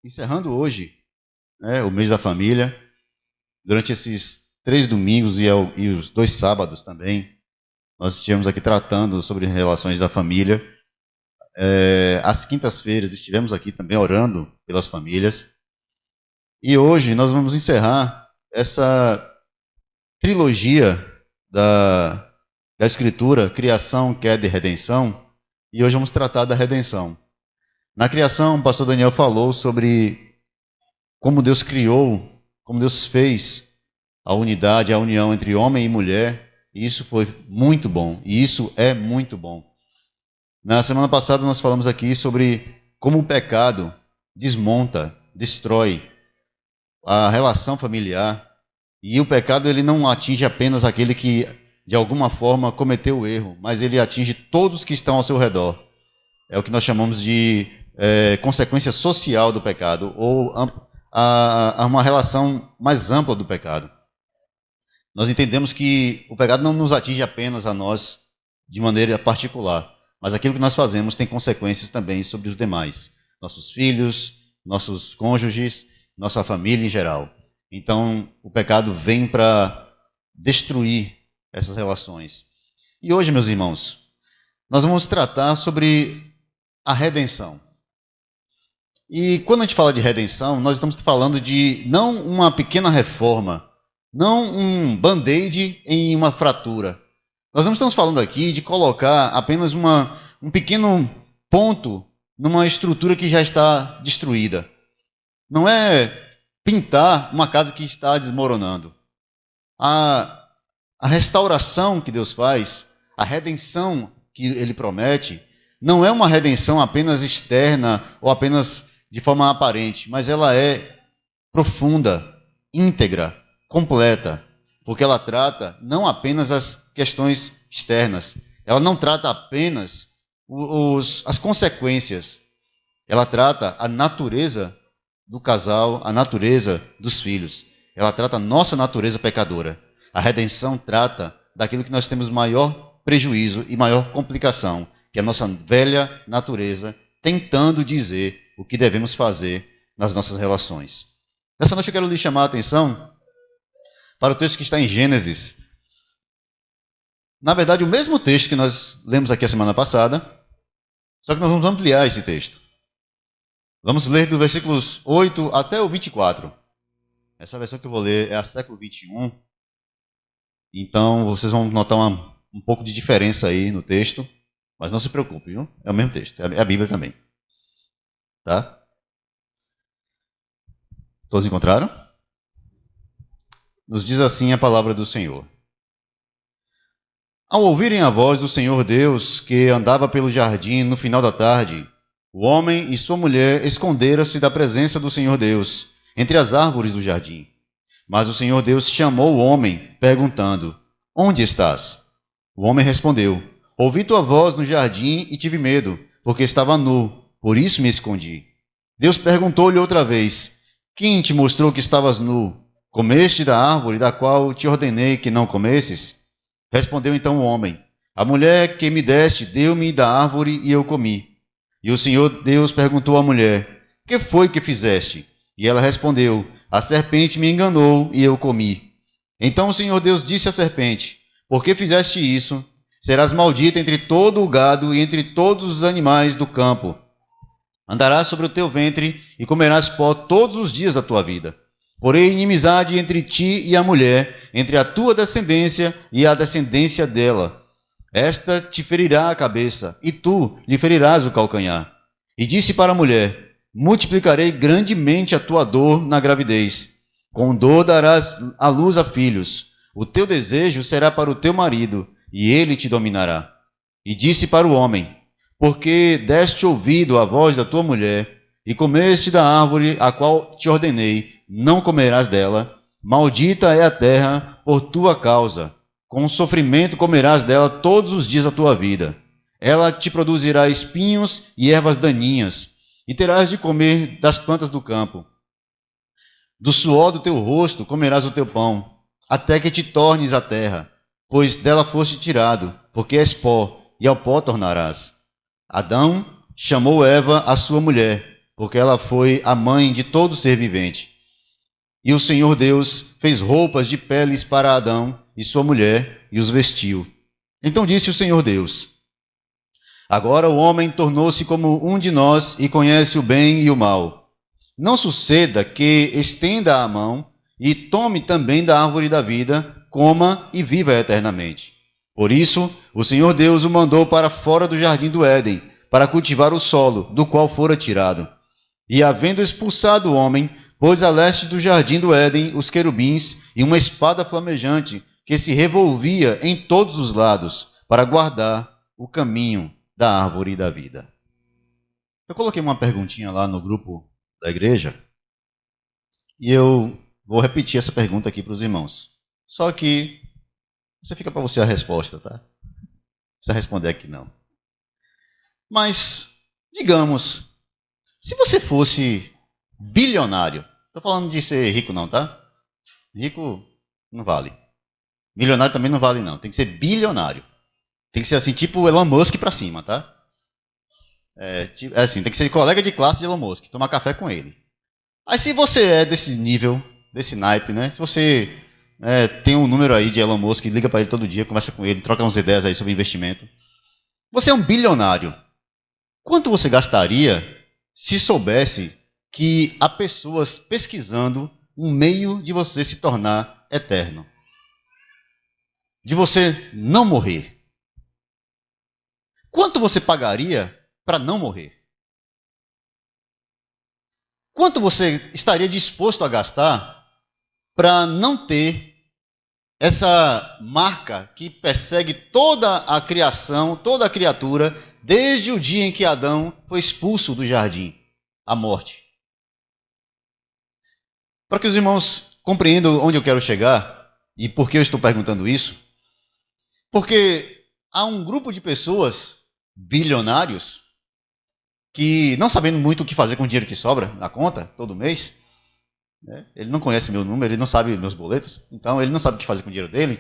encerrando hoje, né, o mês da família. Durante esses 3 domingos e os 2 sábados também, nós estivemos aqui tratando sobre relações da família. Às quintas-feiras estivemos aqui também orando pelas famílias. E hoje nós vamos encerrar essa trilogia da Escritura, Criação, Queda e Redenção. E hoje vamos tratar da redenção. Na criação, o pastor Daniel falou sobre como Deus criou, como Deus fez a unidade, a união entre homem e mulher. E isso foi muito bom. E isso é muito bom. Na semana passada nós falamos aqui sobre como o pecado desmonta, destrói a relação familiar. E o pecado ele não atinge apenas aquele que de alguma forma cometeu o erro, mas ele atinge todos que estão ao seu redor. É o que nós chamamos de consequência social do pecado, ou uma relação mais ampla do pecado. Nós entendemos que o pecado não nos atinge apenas a nós de maneira particular, mas aquilo que nós fazemos tem consequências também sobre os demais, nossos filhos, nossos cônjuges, nossa família em geral. Então, o pecado vem para destruir essas relações. E hoje, meus irmãos, nós vamos tratar sobre a redenção. E quando a gente fala de redenção, nós estamos falando de não uma pequena reforma, não um band-aid em uma fratura. Nós não estamos falando aqui de colocar apenas um pequeno ponto numa estrutura que já está destruída. Não é pintar uma casa que está desmoronando. A restauração que Deus faz, a redenção que Ele promete, não é uma redenção apenas externa ou apenas de forma aparente, mas ela é profunda, íntegra, completa, porque ela trata não apenas as questões externas, ela não trata apenas as consequências, ela trata a natureza do casal, a natureza dos filhos, ela trata a nossa natureza pecadora. A redenção trata daquilo que nós temos maior prejuízo e maior complicação, que é a nossa velha natureza, tentando dizer o que devemos fazer nas nossas relações. Nessa noite eu quero lhe chamar a atenção para o texto que está em Gênesis. Na verdade, o mesmo texto que nós lemos aqui a semana passada, só que nós vamos ampliar esse texto. Vamos ler do versículos 8 até o 24. Essa versão que eu vou ler é a século 21. Então, vocês vão notar um pouco de diferença aí no texto, mas não se preocupe, viu? É o mesmo texto, é a Bíblia também. Tá? Todos encontraram? Nos diz assim a palavra do Senhor. Ao ouvirem a voz do Senhor Deus, que andava pelo jardim no final da tarde, o homem e sua mulher esconderam-se da presença do Senhor Deus, entre as árvores do jardim. Mas o Senhor Deus chamou o homem, perguntando: Onde estás? O homem respondeu: Ouvi tua voz no jardim e tive medo, porque estava nu, por isso me escondi. Deus perguntou-lhe outra vez: Quem te mostrou que estavas nu? Comeste da árvore da qual te ordenei que não comesses? Respondeu então o homem: A mulher que me deste deu-me da árvore e eu comi. E o Senhor Deus perguntou à mulher: Que foi que fizeste? E ela respondeu: A serpente me enganou e eu comi. Então o Senhor Deus disse à serpente: Por que fizeste isso? Serás maldita entre todo o gado e entre todos os animais do campo. Andarás sobre o teu ventre e comerás pó todos os dias da tua vida. Porém, inimizade entre ti e a mulher, entre a tua descendência e a descendência dela. Esta te ferirá a cabeça, e tu lhe ferirás o calcanhar. E disse para a mulher: Multiplicarei grandemente a tua dor na gravidez. Com dor darás à luz a filhos. O teu desejo será para o teu marido, e ele te dominará. E disse para o homem: Porque deste ouvido à voz da tua mulher, e comeste da árvore a qual te ordenei, não comerás dela. Maldita é a terra por tua causa. Com sofrimento comerás dela todos os dias da tua vida. Ela te produzirá espinhos e ervas daninhas, e terás de comer das plantas do campo. Do suor do teu rosto comerás o teu pão, até que te tornes a terra, pois dela foste tirado, porque és pó, e ao pó tornarás. Adão chamou Eva, a sua mulher, porque ela foi a mãe de todo ser vivente. E o Senhor Deus fez roupas de peles para Adão e sua mulher e os vestiu. Então disse o Senhor Deus: agora o homem tornou-se como um de nós e conhece o bem e o mal. Não suceda que estenda a mão e tome também da árvore da vida, coma e viva eternamente. Por isso, o Senhor Deus o mandou para fora do jardim do Éden, para cultivar o solo, do qual fora tirado. E havendo expulsado o homem, pôs a leste do jardim do Éden os querubins e uma espada flamejante que se revolvia em todos os lados para guardar o caminho da árvore da vida. Eu coloquei uma perguntinha lá no grupo da igreja e eu vou repetir essa pergunta aqui para os irmãos. Só que você fica para você a resposta, tá? Não precisa responder aqui não. Mas, digamos, se você fosse bilionário, estou falando de ser rico não, tá? Rico não vale. Milionário também não vale não, tem que ser bilionário. Tem que ser assim, tipo Elon Musk para cima, tá? É assim, tem que ser colega de classe de Elon Musk, tomar café com ele. Aí se você é desse nível, desse naipe, né? Se você tem um número aí de Elon Musk, liga para ele todo dia, conversa com ele, troca umas ideias aí sobre investimento. Você é um bilionário. Quanto você gastaria se soubesse que há pessoas pesquisando um meio de você se tornar eterno? De você não morrer? Quanto você pagaria para não morrer? Quanto você estaria disposto a gastar para não ter essa marca que persegue toda a criação, toda a criatura, desde o dia em que Adão foi expulso do jardim, a morte? Para que os irmãos compreendam onde eu quero chegar e por que eu estou perguntando isso, porque há um grupo de pessoas bilionários que, não sabendo muito o que fazer com o dinheiro que sobra na conta todo mês, né? Ele não conhece meu número, ele não sabe meus boletos, então ele não sabe o que fazer com o dinheiro dele.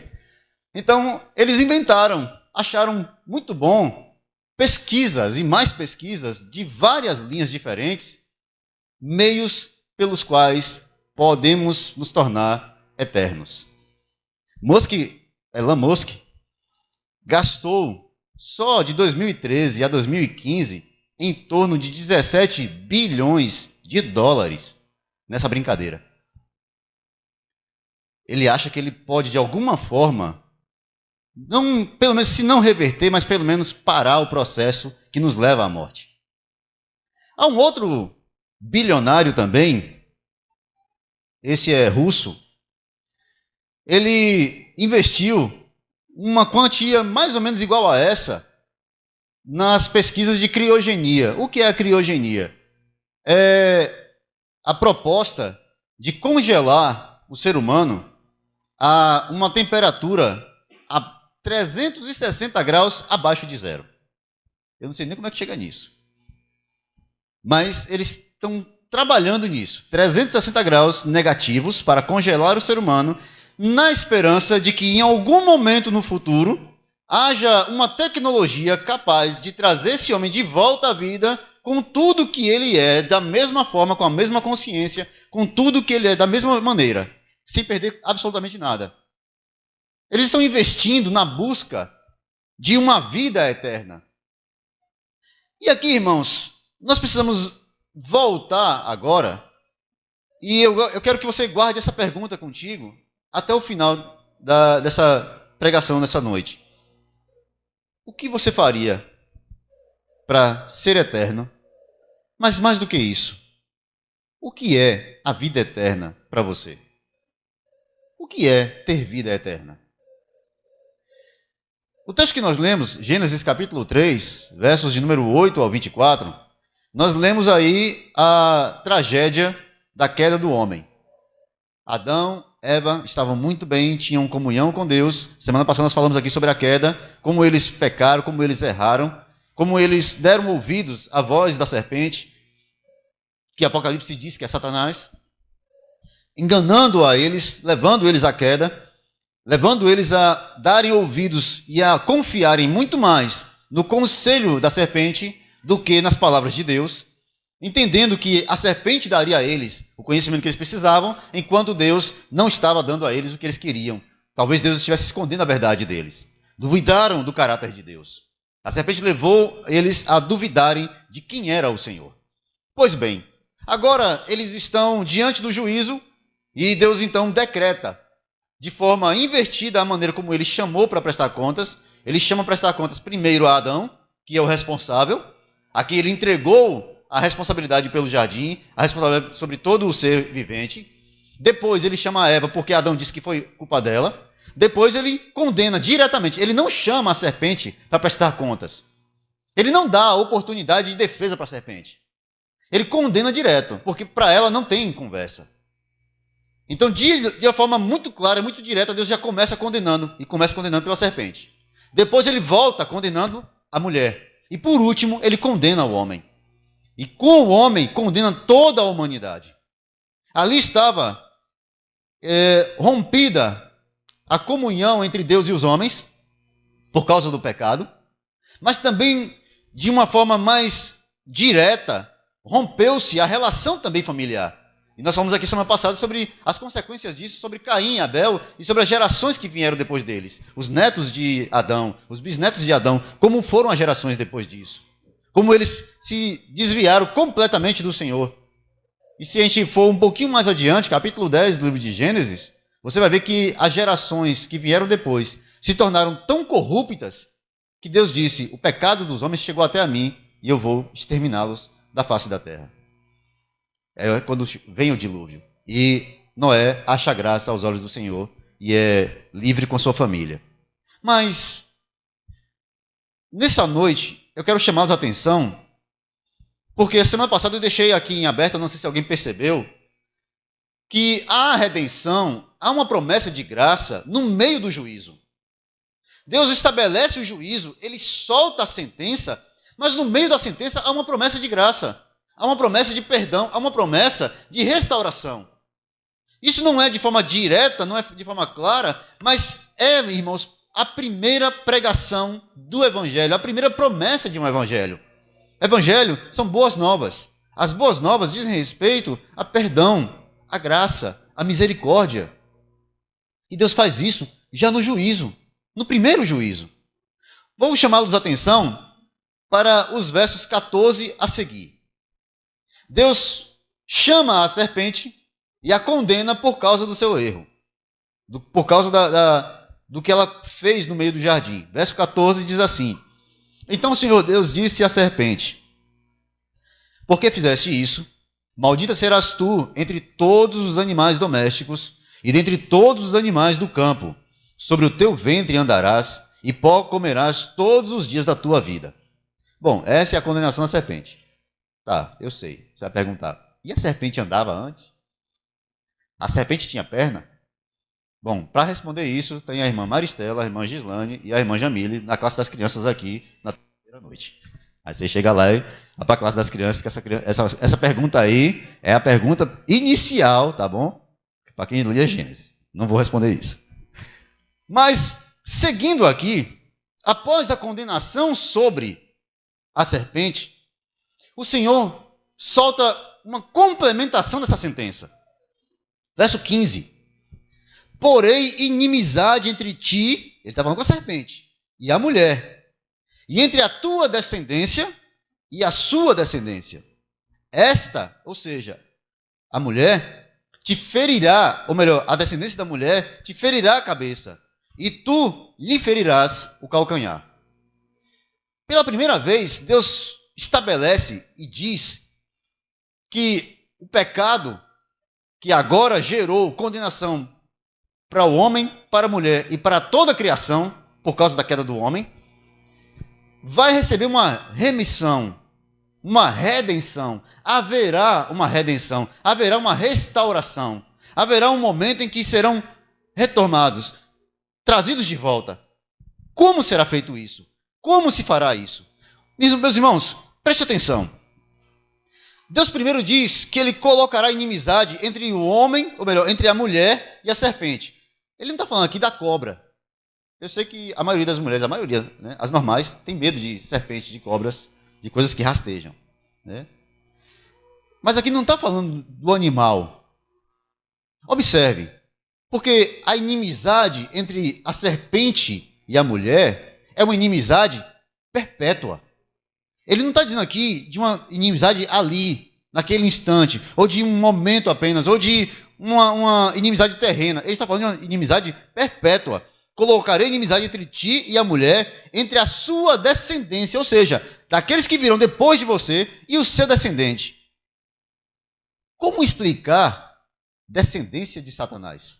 Então eles inventaram, acharam muito bom pesquisas e mais pesquisas de várias linhas diferentes, meios pelos quais podemos nos tornar eternos. Elon Musk gastou só de 2013 a 2015 em torno de 17 bilhões de dólares nessa brincadeira. Ele acha que ele pode, de alguma forma, não, pelo menos se não reverter, mas pelo menos parar o processo que nos leva à morte. Há um outro bilionário também, esse é russo, ele investiu uma quantia mais ou menos igual a essa nas pesquisas de criogenia. O que é a criogenia? É a proposta de congelar o ser humano a uma temperatura a 360 graus abaixo de zero. Eu não sei nem como é que chega nisso. Mas eles estão trabalhando nisso. 360 graus negativos para congelar o ser humano, na esperança de que em algum momento no futuro haja uma tecnologia capaz de trazer esse homem de volta à vida com tudo que ele é, da mesma forma, com a mesma consciência, com tudo que ele é, da mesma maneira, sem perder absolutamente nada. Eles estão investindo na busca de uma vida eterna. E aqui, irmãos, nós precisamos voltar agora, e eu quero que você guarde essa pergunta contigo até o final dessa pregação nessa noite. O que você faria para ser eterno? Mas mais do que isso, o que é a vida eterna para você? O que é ter vida eterna? O texto que nós lemos, Gênesis capítulo 3, versos de número 8 ao 24, nós lemos aí a tragédia da queda do homem. Adão, Eva estavam muito bem, tinham comunhão com Deus. Semana passada nós falamos aqui sobre a queda, como eles pecaram, como eles erraram, como eles deram ouvidos à voz da serpente, que Apocalipse diz que é Satanás, enganando a eles, levando eles à queda, levando eles a darem ouvidos e a confiarem muito mais no conselho da serpente do que nas palavras de Deus. entendendo que a serpente daria a eles o conhecimento que eles precisavam, enquanto Deus não estava dando a eles o que eles queriam. Talvez Deus estivesse escondendo a verdade deles. Duvidaram do caráter de Deus. A serpente levou eles a duvidarem de quem era o Senhor. Pois bem, agora eles estão diante do juízo e Deus então decreta de forma invertida a maneira como ele chamou para prestar contas. Ele chama para prestar contas primeiro a Adão, que é o responsável, a quem ele entregou a responsabilidade pelo jardim, a responsabilidade sobre todo o ser vivente. Depois ele chama a Eva, porque Adão disse que foi culpa dela. Depois ele condena diretamente. Ele não chama a serpente para prestar contas. Ele não dá a oportunidade de defesa para a serpente. Ele condena direto, porque para ela não tem conversa. Então, de uma forma muito clara, muito direta, Deus já começa condenando, e começa condenando pela serpente. Depois ele volta condenando a mulher. E por último, ele condena o homem. E com o homem, condena toda a humanidade. Ali estava rompida a comunhão entre Deus e os homens, por causa do pecado, mas também, de uma forma mais direta, rompeu-se a relação também familiar. E nós falamos aqui semana passada sobre as consequências disso, sobre Caim e Abel, e sobre as gerações que vieram depois deles. Os netos de Adão, os bisnetos de Adão, como foram as gerações depois disso. Como eles se desviaram completamente do Senhor. E se a gente for um pouquinho mais adiante, capítulo 10 do livro de Gênesis, você vai ver que as gerações que vieram depois se tornaram tão corruptas que Deus disse: o pecado dos homens chegou até a mim e eu vou exterminá-los da face da terra. É quando vem o dilúvio. E Noé acha graça aos olhos do Senhor e é livre com sua família. Mas, nessa noite, eu quero chamá-los a atenção, porque semana passada eu deixei aqui em aberto, não sei se alguém percebeu, que há redenção, há uma promessa de graça no meio do juízo. Deus estabelece o juízo, ele solta a sentença, mas no meio da sentença há uma promessa de graça, há uma promessa de perdão, há uma promessa de restauração. Isso não é de forma direta, não é de forma clara, mas é, irmãos, a primeira pregação do Evangelho, a primeira promessa de um Evangelho. Evangelho são boas novas. As boas novas dizem respeito a perdão, a graça, a misericórdia. E Deus faz isso já no juízo, no primeiro juízo. Vou chamá-los a atenção para os versos 14 a seguir. Deus chama a serpente e a condena por causa do seu erro, por causa do que ela fez no meio do jardim. Verso 14 diz assim: então o Senhor Deus disse à serpente: por que fizeste isso? Maldita serás tu entre todos os animais domésticos e dentre todos os animais do campo. Sobre o teu ventre andarás e pó comerás todos os dias da tua vida. Bom, essa é a condenação da serpente. Tá, eu sei. Você vai perguntar: e a serpente andava antes? A serpente tinha perna? Bom, para responder isso, tem a irmã Maristela, a irmã Gislane e a irmã Jamile na classe das crianças aqui na terceira noite. Aí você chega lá e vai para a classe das crianças, que essa pergunta aí é a pergunta inicial, tá bom? Para quem lê Gênesis. Não vou responder isso. Mas, seguindo aqui, após a condenação sobre a serpente, o Senhor solta uma complementação dessa sentença. Verso 15. Porém, inimizade entre ti, ele está falando com a serpente, e a mulher, e entre a tua descendência e a sua descendência. Esta, ou seja, a mulher, te ferirá, ou melhor, a descendência da mulher te ferirá a cabeça, e tu lhe ferirás o calcanhar. Pela primeira vez, Deus estabelece e diz que o pecado que agora gerou condenação para o homem, para a mulher e para toda a criação, por causa da queda do homem, vai receber uma remissão, uma redenção. Haverá uma redenção, haverá uma restauração, haverá um momento em que serão retornados, trazidos de volta. Como será feito isso? Como se fará isso? Meus irmãos, preste atenção. Deus primeiro diz que ele colocará inimizade entre o homem, ou melhor, entre a mulher e a serpente. Ele não está falando aqui da cobra. Eu sei que a maioria das mulheres, né, as normais, tem medo de serpentes, de cobras, de coisas que rastejam. Né? Mas aqui não está falando do animal. Observe, porque a inimizade entre a serpente e a mulher é uma inimizade perpétua. Ele não está dizendo aqui de uma inimizade ali, naquele instante, ou de um momento apenas, ou de uma inimizade terrena. Ele está falando de uma inimizade perpétua. Colocarei inimizade entre ti e a mulher, entre a sua descendência, ou seja, daqueles que virão depois de você e o seu descendente. Como explicar descendência de Satanás?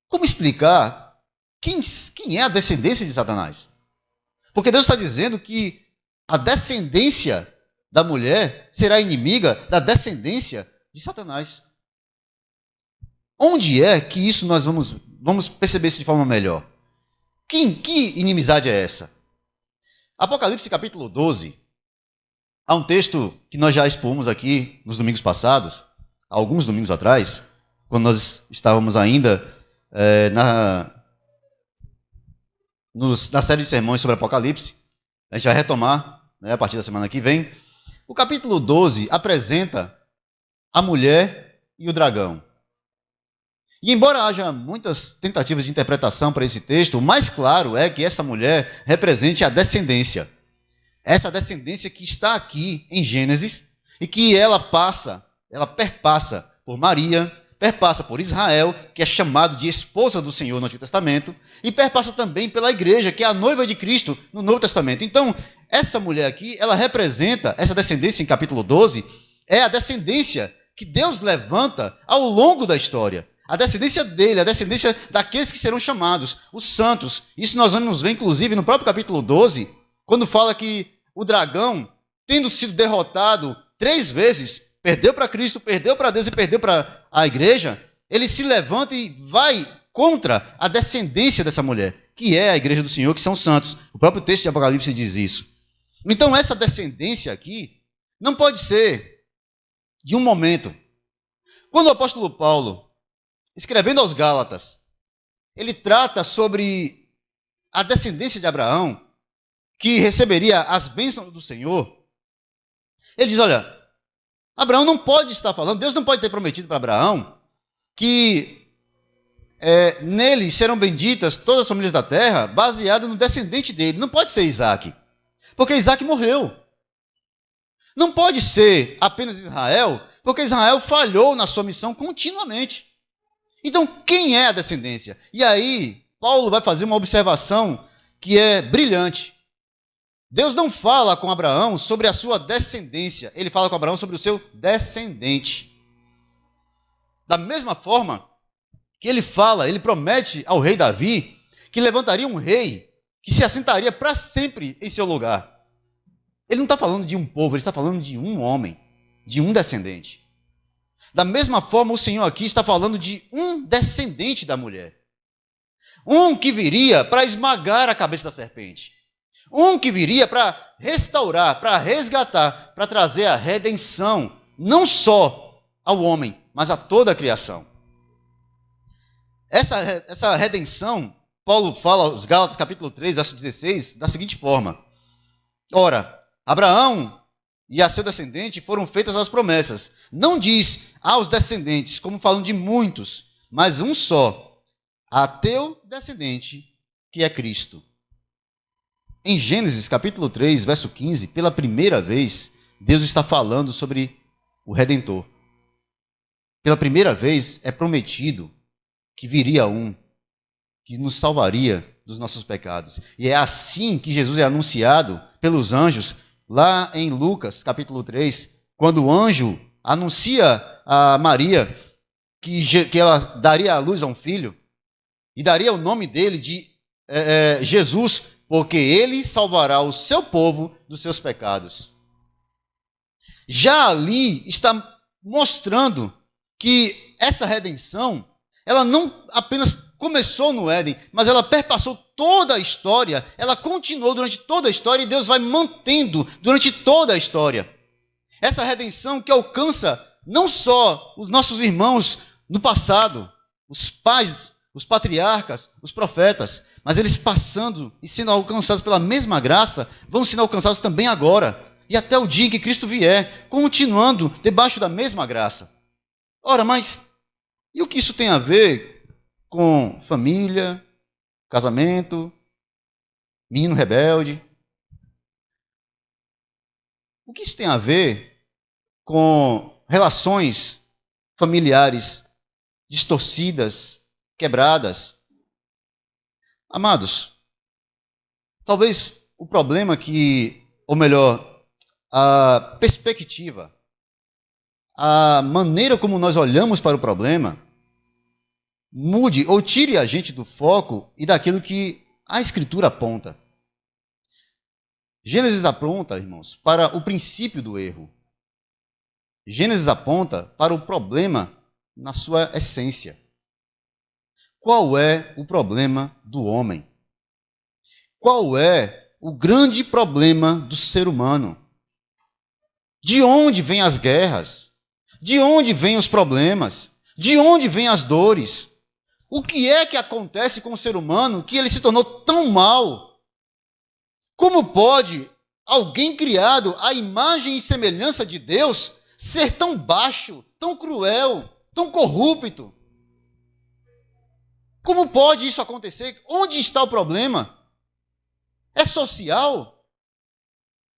Como explicar quem é a descendência de Satanás? Porque Deus está dizendo que a descendência da mulher será inimiga da descendência de Satanás. Onde é que isso nós vamos perceber isso de forma melhor? Que inimizade é essa? Apocalipse capítulo 12, há um texto que nós já expomos aqui nos domingos passados, alguns domingos atrás, quando nós estávamos ainda na série de sermões sobre Apocalipse. A gente vai retomar, né, a partir da semana que vem. O capítulo 12 apresenta a mulher e o dragão. E embora haja muitas tentativas de interpretação para esse texto, o mais claro é que essa mulher represente a descendência. Essa descendência que está aqui em Gênesis e que ela perpassa por Maria, perpassa por Israel, que é chamado de esposa do Senhor no Antigo Testamento, e perpassa também pela igreja, que é a noiva de Cristo no Novo Testamento. Então, essa mulher aqui, ela representa, essa descendência em capítulo 12, é a descendência que Deus levanta ao longo da história. A descendência dele, a descendência daqueles que serão chamados, os santos. Isso nós vamos ver, inclusive, no próprio capítulo 12, quando fala que o dragão, tendo sido derrotado 3 vezes, perdeu para Cristo, perdeu para Deus e perdeu para a igreja, ele se levanta e vai contra a descendência dessa mulher, que é a igreja do Senhor, que são santos. O próprio texto de Apocalipse diz isso. Então, essa descendência aqui não pode ser de um momento. Quando o apóstolo Paulo, escrevendo aos Gálatas, ele trata sobre a descendência de Abraão, que receberia as bênçãos do Senhor. Ele diz, olha, Abraão não pode estar falando, Deus não pode ter prometido para Abraão que nele serão benditas todas as famílias da terra, baseada no descendente dele. Não pode ser Isaac, porque Isaac morreu. Não pode ser apenas Israel, porque Israel falhou na sua missão continuamente. Então, quem é a descendência? E aí, Paulo vai fazer uma observação que é brilhante. Deus não fala com Abraão sobre a sua descendência, ele fala com Abraão sobre o seu descendente. Da mesma forma que ele promete ao rei Davi que levantaria um rei que se assentaria para sempre em seu lugar. Ele não está falando de um povo, ele está falando de um homem, de um descendente. Da mesma forma, o Senhor aqui está falando de um descendente da mulher. Um que viria para esmagar a cabeça da serpente. Um que viria para restaurar, para resgatar, para trazer a redenção, não só ao homem, mas a toda a criação. Essa redenção, Paulo fala aos Gálatas, capítulo 3, verso 16, da seguinte forma. Ora, Abraão e a seu descendente foram feitas as promessas. Não diz aos descendentes, como falando de muitos, mas um só, a teu descendente, que é Cristo. Em Gênesis, capítulo 3, verso 15, pela primeira vez, Deus está falando sobre o Redentor. Pela primeira vez, é prometido que viria um que nos salvaria dos nossos pecados. E é assim que Jesus é anunciado pelos anjos, lá em Lucas, capítulo 3, quando o anjo anuncia a Maria que ela daria à luz a um filho, e daria o nome dele de Jesus, porque ele salvará o seu povo dos seus pecados. Já ali está mostrando que essa redenção, ela não apenas começou no Éden, mas ela perpassou toda a história, ela continuou durante toda a história e Deus vai mantendo durante toda a história. Essa redenção que alcança não só os nossos irmãos no passado, os pais, os patriarcas, os profetas, mas eles passando e sendo alcançados pela mesma graça, vão sendo alcançados também agora, e até o dia em que Cristo vier, continuando debaixo da mesma graça. Ora, mas e o que isso tem a ver com família, casamento, menino rebelde? O que isso tem a ver com relações familiares distorcidas, quebradas? Amados, talvez o problema ou melhor, a perspectiva, a maneira como nós olhamos para o problema, mude ou tire a gente do foco e daquilo que a Escritura aponta. Gênesis aponta, irmãos, para o princípio do erro. Gênesis aponta para o problema na sua essência. Qual é o problema do homem? Qual é o grande problema do ser humano? De onde vêm as guerras? De onde vêm os problemas? De onde vêm as dores? O que é que acontece com o ser humano que ele se tornou tão mau? Como pode alguém criado à imagem e semelhança de Deus ser tão baixo, tão cruel, tão corrupto? Como pode isso acontecer? Onde está o problema? É social?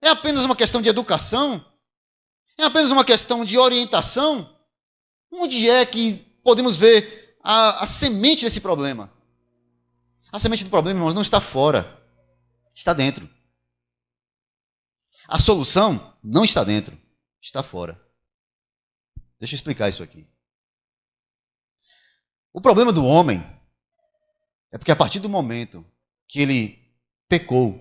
É apenas uma questão de educação? É apenas uma questão de orientação? Onde é que podemos ver a semente desse problema? A semente do problema, irmãos, não está fora, está dentro. A solução não está dentro, está fora. Deixa eu explicar isso aqui. O problema do homem é porque a partir do momento que ele pecou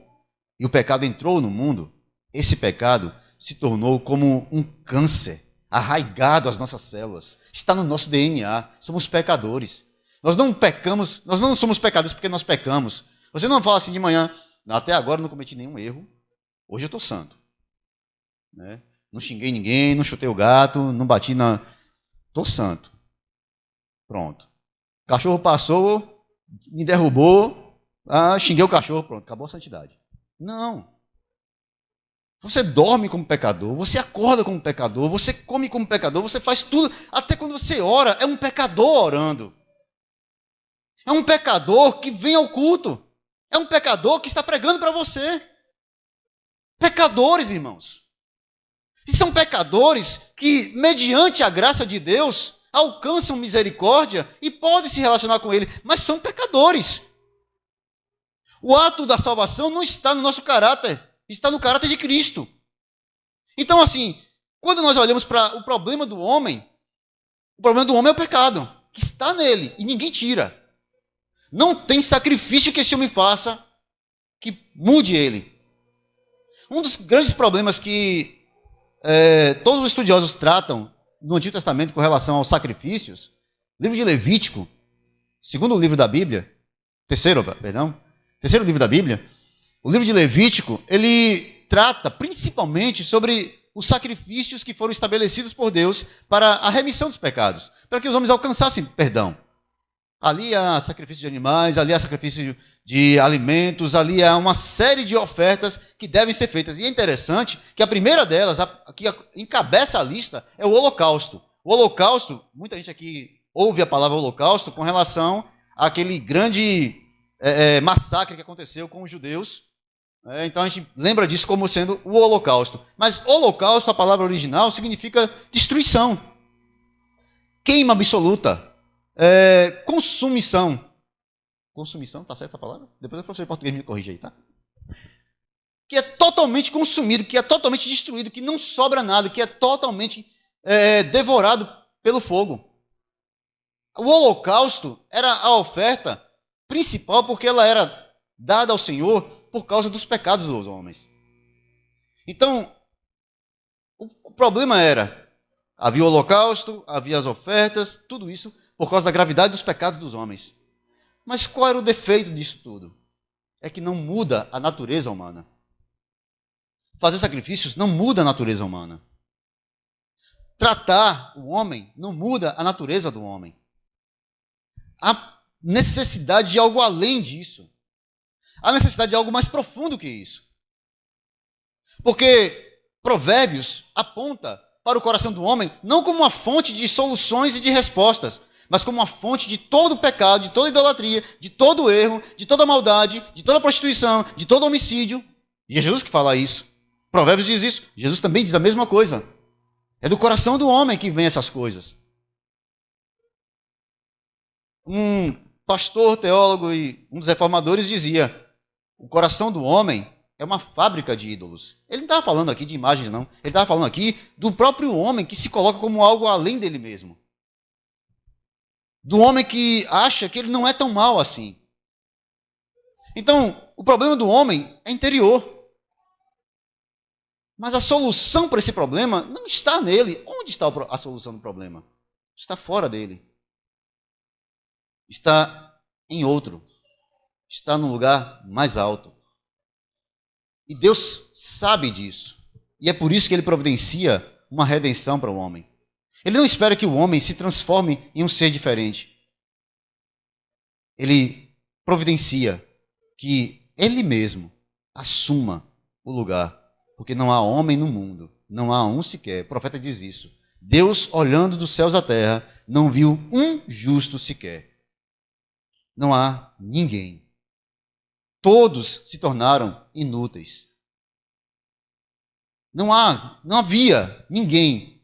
e o pecado entrou no mundo, esse pecado se tornou como um câncer arraigado às nossas células. Está no nosso DNA. Somos pecadores. Nós não pecamos, nós não somos pecadores porque nós pecamos. Você não fala assim de manhã, até agora eu não cometi nenhum erro, hoje eu estou santo. Né? Não xinguei ninguém, não chutei o gato, não bati na... Estou santo. Pronto. O cachorro passou, me derrubou, xinguei o cachorro, pronto, acabou a santidade. Não. Você dorme como pecador, você acorda como pecador, você come como pecador, você faz tudo, até quando você ora, é um pecador orando. É um pecador que vem ao culto. É um pecador que está pregando para você. Pecadores, irmãos. E são pecadores que, mediante a graça de Deus, alcançam misericórdia e podem se relacionar com Ele, mas são pecadores. O ato da salvação não está no nosso caráter, está no caráter de Cristo. Então, assim, quando nós olhamos para o problema do homem é o pecado, que está nele, e ninguém tira. Não tem sacrifício que esse homem faça que mude ele. Um dos grandes problemas que todos os estudiosos tratam no Antigo Testamento com relação aos sacrifícios, livro de Levítico, segundo livro da Bíblia, terceiro livro da Bíblia, o livro de Levítico, ele trata principalmente sobre os sacrifícios que foram estabelecidos por Deus para a remissão dos pecados, para que os homens alcançassem perdão. Ali há sacrifício de animais, ali há sacrifício de alimentos, ali há uma série de ofertas que devem ser feitas. E é interessante que a primeira delas, a que encabeça a lista, é o holocausto. O holocausto, muita gente aqui ouve a palavra holocausto com relação àquele grande massacre que aconteceu com os judeus. Então a gente lembra disso como sendo o holocausto. Mas holocausto, a palavra original, significa destruição, queima absoluta. Consumição. Consumição, tá certa a palavra? Depois o professor de português me corrige aí, tá? Que é totalmente consumido, que é totalmente destruído, que não sobra nada, que é totalmente devorado pelo fogo. O holocausto era a oferta principal porque ela era dada ao Senhor por causa dos pecados dos homens. Então, o problema era, havia o holocausto, havia as ofertas, tudo isso por causa da gravidade dos pecados dos homens. Mas qual era o defeito disso tudo? É que não muda a natureza humana. Fazer sacrifícios não muda a natureza humana. Tratar o homem não muda a natureza do homem. Há necessidade de algo além disso. Há necessidade de algo mais profundo que isso. Porque Provérbios aponta para o coração do homem não como uma fonte de soluções e de respostas, mas como uma fonte de todo o pecado, de toda idolatria, de todo o erro, de toda a maldade, de toda a prostituição, de todo homicídio. E é Jesus que fala isso. Provérbios diz isso. Jesus também diz a mesma coisa. É do coração do homem que vem essas coisas. Um pastor, teólogo e um dos reformadores dizia: o coração do homem é uma fábrica de ídolos. Ele não estava falando aqui de imagens, não. Ele estava falando aqui do próprio homem que se coloca como algo além dele mesmo. Do homem que acha que ele não é tão mal assim. Então, o problema do homem é interior. Mas a solução para esse problema não está nele. Onde está a solução do problema? Está fora dele. Está em outro. Está no lugar mais alto. E Deus sabe disso. E é por isso que ele providencia uma redenção para o homem. Ele não espera que o homem se transforme em um ser diferente. Ele providencia que ele mesmo assuma o lugar. Porque não há homem no mundo, não há um sequer. O profeta diz isso. Deus, olhando dos céus à terra, não viu um justo sequer. Não há ninguém. Todos se tornaram inúteis. Não havia ninguém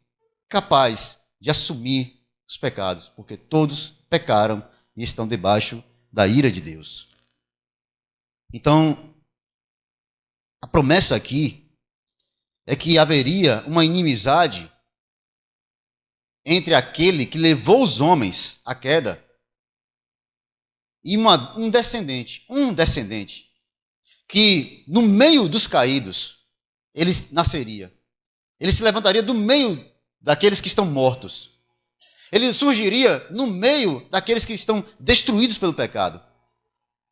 capaz de assumir os pecados, porque todos pecaram e estão debaixo da ira de Deus. Então, a promessa aqui é que haveria uma inimizade entre aquele que levou os homens à queda e um descendente, que no meio dos caídos, ele nasceria. Ele se levantaria do meio daqueles que estão mortos. Ele surgiria no meio daqueles que estão destruídos pelo pecado.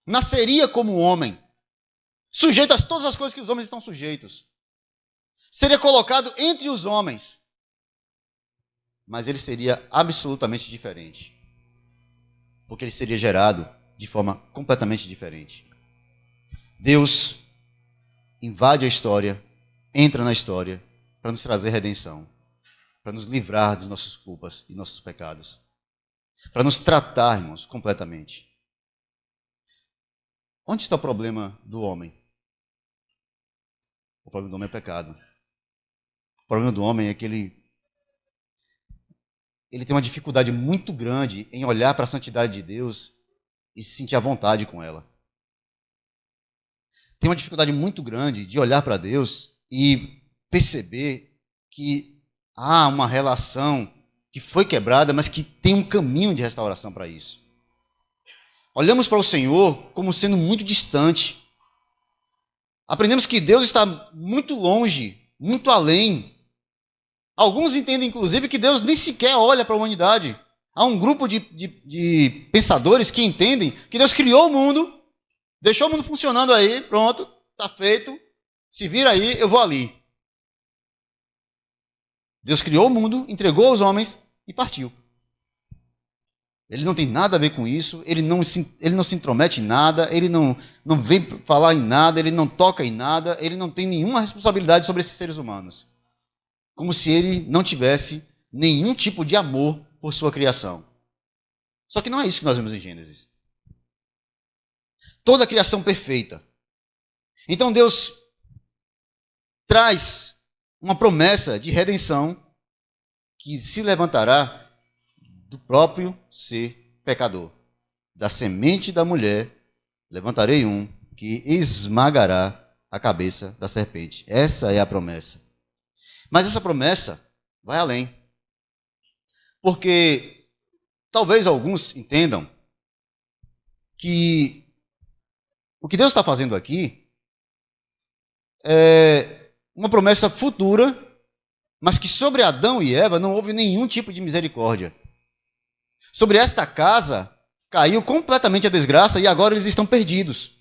Nasceria como homem, sujeito a todas as coisas que os homens estão sujeitos. Seria colocado entre os homens, mas ele seria absolutamente diferente, porque ele seria gerado de forma completamente diferente. Deus invade a história, entra na história para nos trazer redenção, para nos livrar das nossas culpas e nossos pecados, para nos tratar, irmãos, completamente. Onde está o problema do homem? O problema do homem é o pecado. O problema do homem é que ele tem uma dificuldade muito grande em olhar para a santidade de Deus e se sentir à vontade com ela. Tem uma dificuldade muito grande de olhar para Deus e perceber que há uma relação que foi quebrada, mas que tem um caminho de restauração para isso. Olhamos para o Senhor como sendo muito distante. Aprendemos que Deus está muito longe, muito além. Alguns entendem, inclusive, que Deus nem sequer olha para a humanidade. Há um grupo de pensadores que entendem que Deus criou o mundo, deixou o mundo funcionando aí, pronto, está feito, se vira aí, eu vou ali. Deus criou o mundo, entregou aos homens e partiu. Ele não tem nada a ver com isso, ele não se intromete em nada, ele não vem falar em nada, ele não toca em nada, ele não tem nenhuma responsabilidade sobre esses seres humanos. Como se ele não tivesse nenhum tipo de amor por sua criação. Só que não é isso que nós vemos em Gênesis. Toda a criação perfeita. Então Deus traz uma promessa de redenção que se levantará do próprio ser pecador. Da semente da mulher levantarei um que esmagará a cabeça da serpente. Essa é a promessa. Mas essa promessa vai além. Porque talvez alguns entendam que o que Deus está fazendo aqui é uma promessa futura, mas que sobre Adão e Eva não houve nenhum tipo de misericórdia. Sobre esta casa caiu completamente a desgraça e agora eles estão perdidos.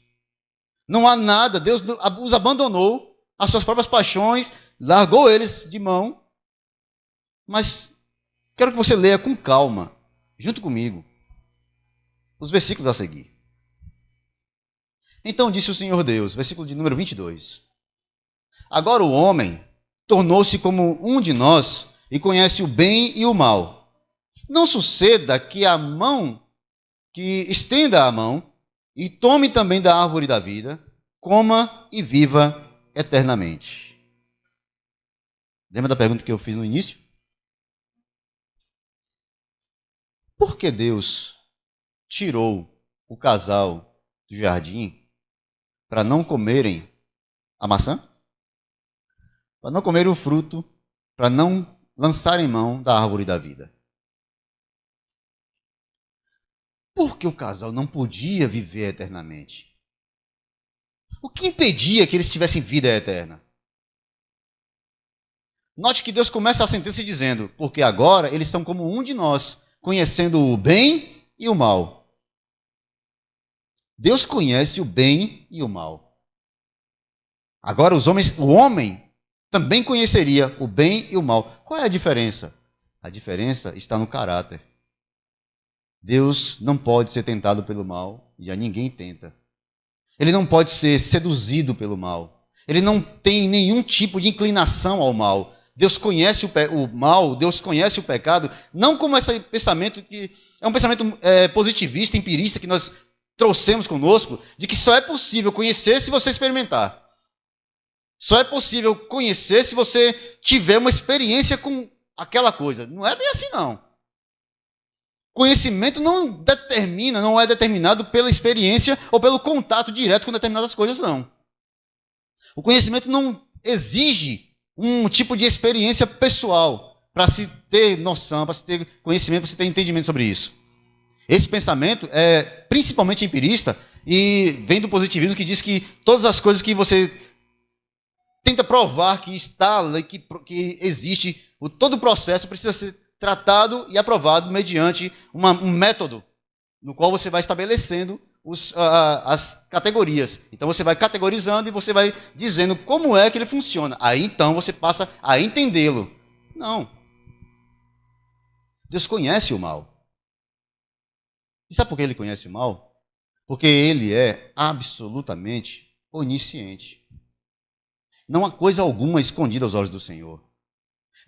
Não há nada, Deus os abandonou às suas próprias paixões, largou eles de mão. Mas quero que você leia com calma, junto comigo, os versículos a seguir. Então disse o Senhor Deus, versículo de número 22. Agora o homem tornou-se como um de nós e conhece o bem e o mal. Não suceda que estenda a mão e tome também da árvore da vida, coma e viva eternamente. Lembra da pergunta que eu fiz no início? Por que Deus tirou o casal do jardim para não comerem a maçã? Para não comerem o fruto, para não lançarem mão da árvore da vida. Por que o casal não podia viver eternamente? O que impedia que eles tivessem vida eterna? Note que Deus começa a sentença dizendo, porque agora eles são como um de nós, conhecendo o bem e o mal. Deus conhece o bem e o mal. Agora o homem também conheceria o bem e o mal. Qual é a diferença? A diferença está no caráter. Deus não pode ser tentado pelo mal, e a ninguém tenta. Ele não pode ser seduzido pelo mal. Ele não tem nenhum tipo de inclinação ao mal. Deus conhece o mal, Deus conhece o pecado, não como esse pensamento que é um pensamento positivista, empirista, que nós trouxemos conosco, de que só é possível conhecer se você experimentar. Só é possível conhecer se você tiver uma experiência com aquela coisa. Não é bem assim, não. Conhecimento não é determinado pela experiência ou pelo contato direto com determinadas coisas, não. O conhecimento não exige um tipo de experiência pessoal para se ter noção, para se ter conhecimento, para se ter entendimento sobre isso. Esse pensamento é principalmente empirista e vem do positivismo, que diz que todas as coisas que você tenta provar que está, que existe, todo o processo precisa ser tratado e aprovado mediante um método no qual você vai estabelecendo as categorias. Então você vai categorizando e você vai dizendo como é que ele funciona. Aí então você passa a entendê-lo. Não. Deus conhece o mal. E sabe por que ele conhece o mal? Porque ele é absolutamente onisciente. Não há coisa alguma escondida aos olhos do Senhor.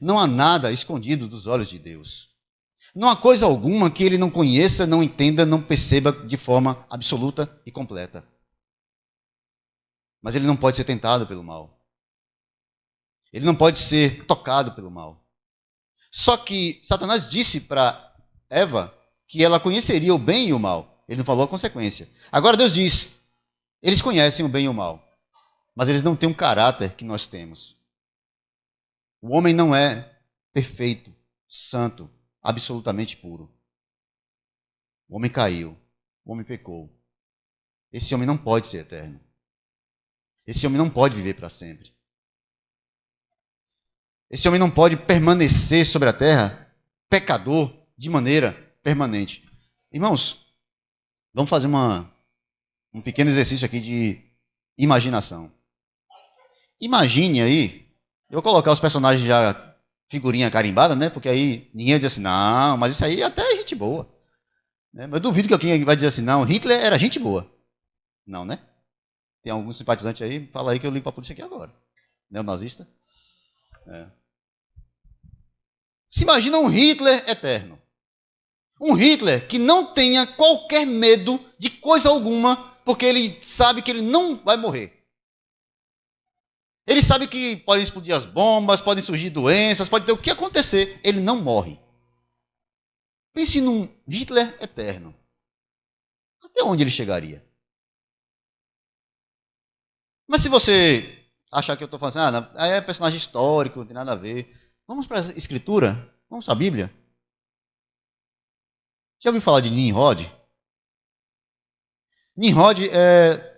Não há nada escondido dos olhos de Deus. Não há coisa alguma que ele não conheça, não entenda, não perceba de forma absoluta e completa. Mas ele não pode ser tentado pelo mal. Ele não pode ser tocado pelo mal. Só que Satanás disse para Eva que ela conheceria o bem e o mal. Ele não falou a consequência. Agora Deus diz, eles conhecem o bem e o mal, mas eles não têm um caráter que nós temos. O homem não é perfeito, santo, absolutamente puro. O homem caiu, o homem pecou. Esse homem não pode ser eterno. Esse homem não pode viver para sempre. Esse homem não pode permanecer sobre a terra pecador de maneira permanente. Irmãos, vamos fazer um pequeno exercício aqui de imaginação. Imagine aí, eu vou colocar os personagens já figurinha carimbada, né? Porque aí ninguém vai dizer assim, não, mas isso aí até é gente boa. Né? Mas eu duvido que alguém vai dizer assim, não, Hitler era gente boa. Não, né? Tem algum simpatizante aí? Fala aí que eu ligo para a polícia aqui agora. Neonazista? É. Se imagina um Hitler eterno. Um Hitler que não tenha qualquer medo de coisa alguma, porque ele sabe que ele não vai morrer. Ele sabe que podem explodir as bombas, podem surgir doenças, pode ter o que acontecer, ele não morre. Pense num Hitler eterno. Até onde ele chegaria? Mas se você achar que eu estou falando assim, é personagem histórico, não tem nada a ver. Vamos para a Escritura? Vamos para a Bíblia? Já ouviu falar de Nimrod? Nimrod é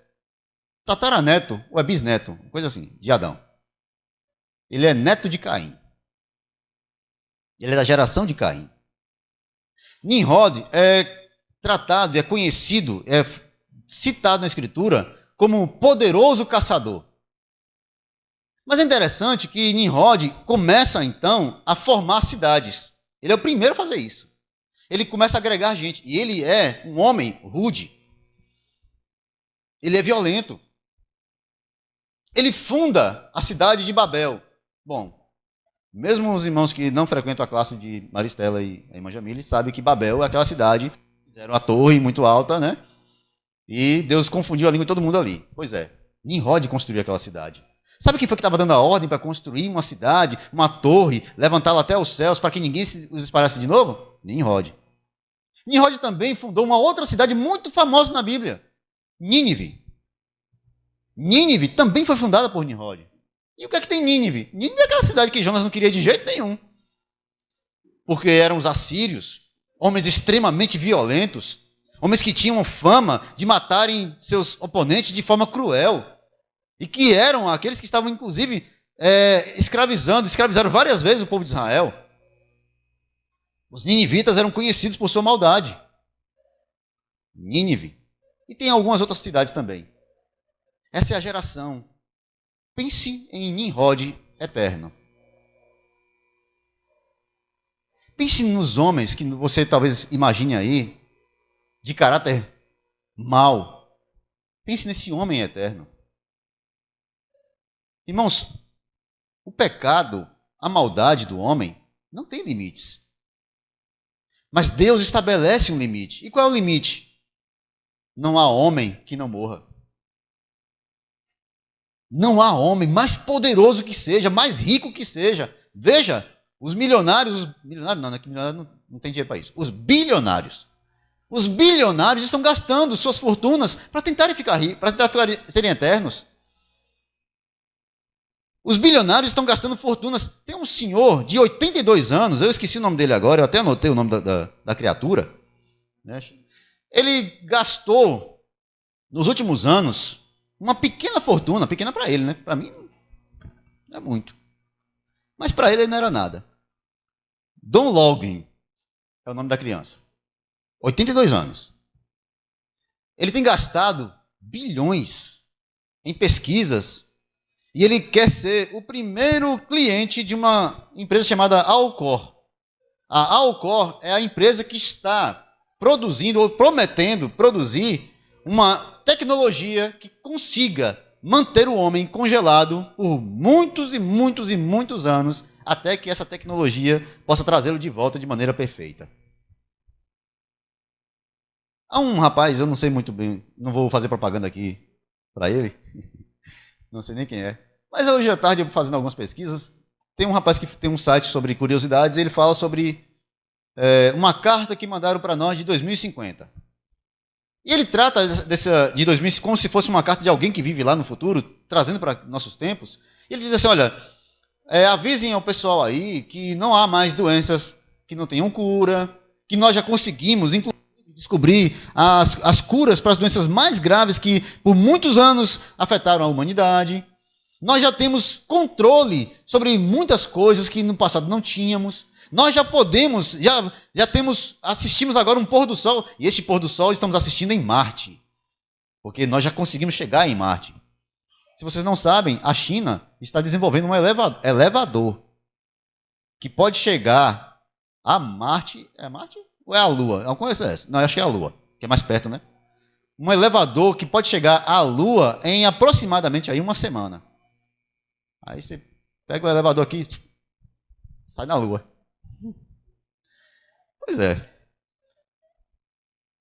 tataraneto, ou é bisneto, coisa assim, de Adão. Ele é neto de Caim. Ele é da geração de Caim. Nimrod é tratado, é conhecido, é citado na Escritura como um poderoso caçador. Mas é interessante que Nimrod começa, então, a formar cidades. Ele é o primeiro a fazer isso. Ele começa a agregar gente. E ele é um homem rude. Ele é violento. Ele funda a cidade de Babel. Bom, Mesmo os irmãos que não frequentam a classe de Maristela e a irmã Jamile sabem que Babel é aquela cidade, fizeram uma torre muito alta, né? E Deus confundiu a língua de todo mundo ali. Pois é, Nimrod construiu aquela cidade. Sabe quem foi que estava dando a ordem para construir uma cidade, uma torre, levantá-la até os céus para que ninguém os espalhasse de novo? Nimrod. Nimrod também fundou uma outra cidade muito famosa na Bíblia, Nínive. Nínive também foi fundada por Nimrod. E o que é que tem Nínive? Nínive é aquela cidade que Jonas não queria de jeito nenhum. Porque eram os assírios, homens extremamente violentos, homens que tinham fama de matarem seus oponentes de forma cruel. E que eram aqueles que estavam, inclusive, escravizaram várias vezes o povo de Israel. Os ninivitas eram conhecidos por sua maldade. Nínive. E tem algumas outras cidades também. Essa é a geração. Pense em Nimrod eterno. Pense nos homens que você talvez imagine aí, de caráter mau. Pense nesse homem eterno. Irmãos, o pecado, a maldade do homem, não tem limites. Mas Deus estabelece um limite. E qual é o limite? Não há homem que não morra. Não há homem mais poderoso que seja, mais rico que seja. Veja, os milionários, milionários não tem dinheiro para isso. Os bilionários. Os bilionários estão gastando suas fortunas para tentarem ficar ricos, para tentar serem eternos. Os bilionários estão gastando fortunas. Tem um senhor de 82 anos, eu esqueci o nome dele agora, eu até anotei o nome da criatura. Né? Ele gastou, nos últimos anos, uma pequena fortuna, pequena para ele, né? Para mim, não é muito. Mas para ele não era nada. Don Logan é o nome da criança. 82 anos. Ele tem gastado bilhões em pesquisas e ele quer ser o primeiro cliente de uma empresa chamada Alcor. A Alcor é a empresa que está produzindo ou prometendo produzir uma tecnologia que consiga manter o homem congelado por muitos e muitos e muitos anos até que essa tecnologia possa trazê-lo de volta de maneira perfeita. Há um rapaz, eu não sei muito bem, não vou fazer propaganda aqui para ele, não sei nem quem é, mas hoje à tarde, fazendo algumas pesquisas, tem um rapaz que tem um site sobre curiosidades e ele fala sobre uma carta que mandaram para nós de 2050. E ele trata de 2050 como se fosse uma carta de alguém que vive lá no futuro, trazendo para nossos tempos. E ele diz assim, olha, avisem ao pessoal aí que não há mais doenças que não tenham cura, que nós já conseguimos, inclusive, descobrir as curas para as doenças mais graves que por muitos anos afetaram a humanidade. Nós já temos controle sobre muitas coisas que no passado não tínhamos. Nós já podemos, assistimos agora um pôr do sol, e este pôr do sol estamos assistindo em Marte, porque nós já conseguimos chegar em Marte. Se vocês não sabem, a China está desenvolvendo um elevador que pode chegar a Marte. É Marte? Ou é a Lua? Eu não conheço essa. Não, eu acho que é a Lua, que é mais perto, né? Um elevador que pode chegar à Lua em aproximadamente aí uma semana. Aí você pega o elevador aqui, sai na Lua. Pois é.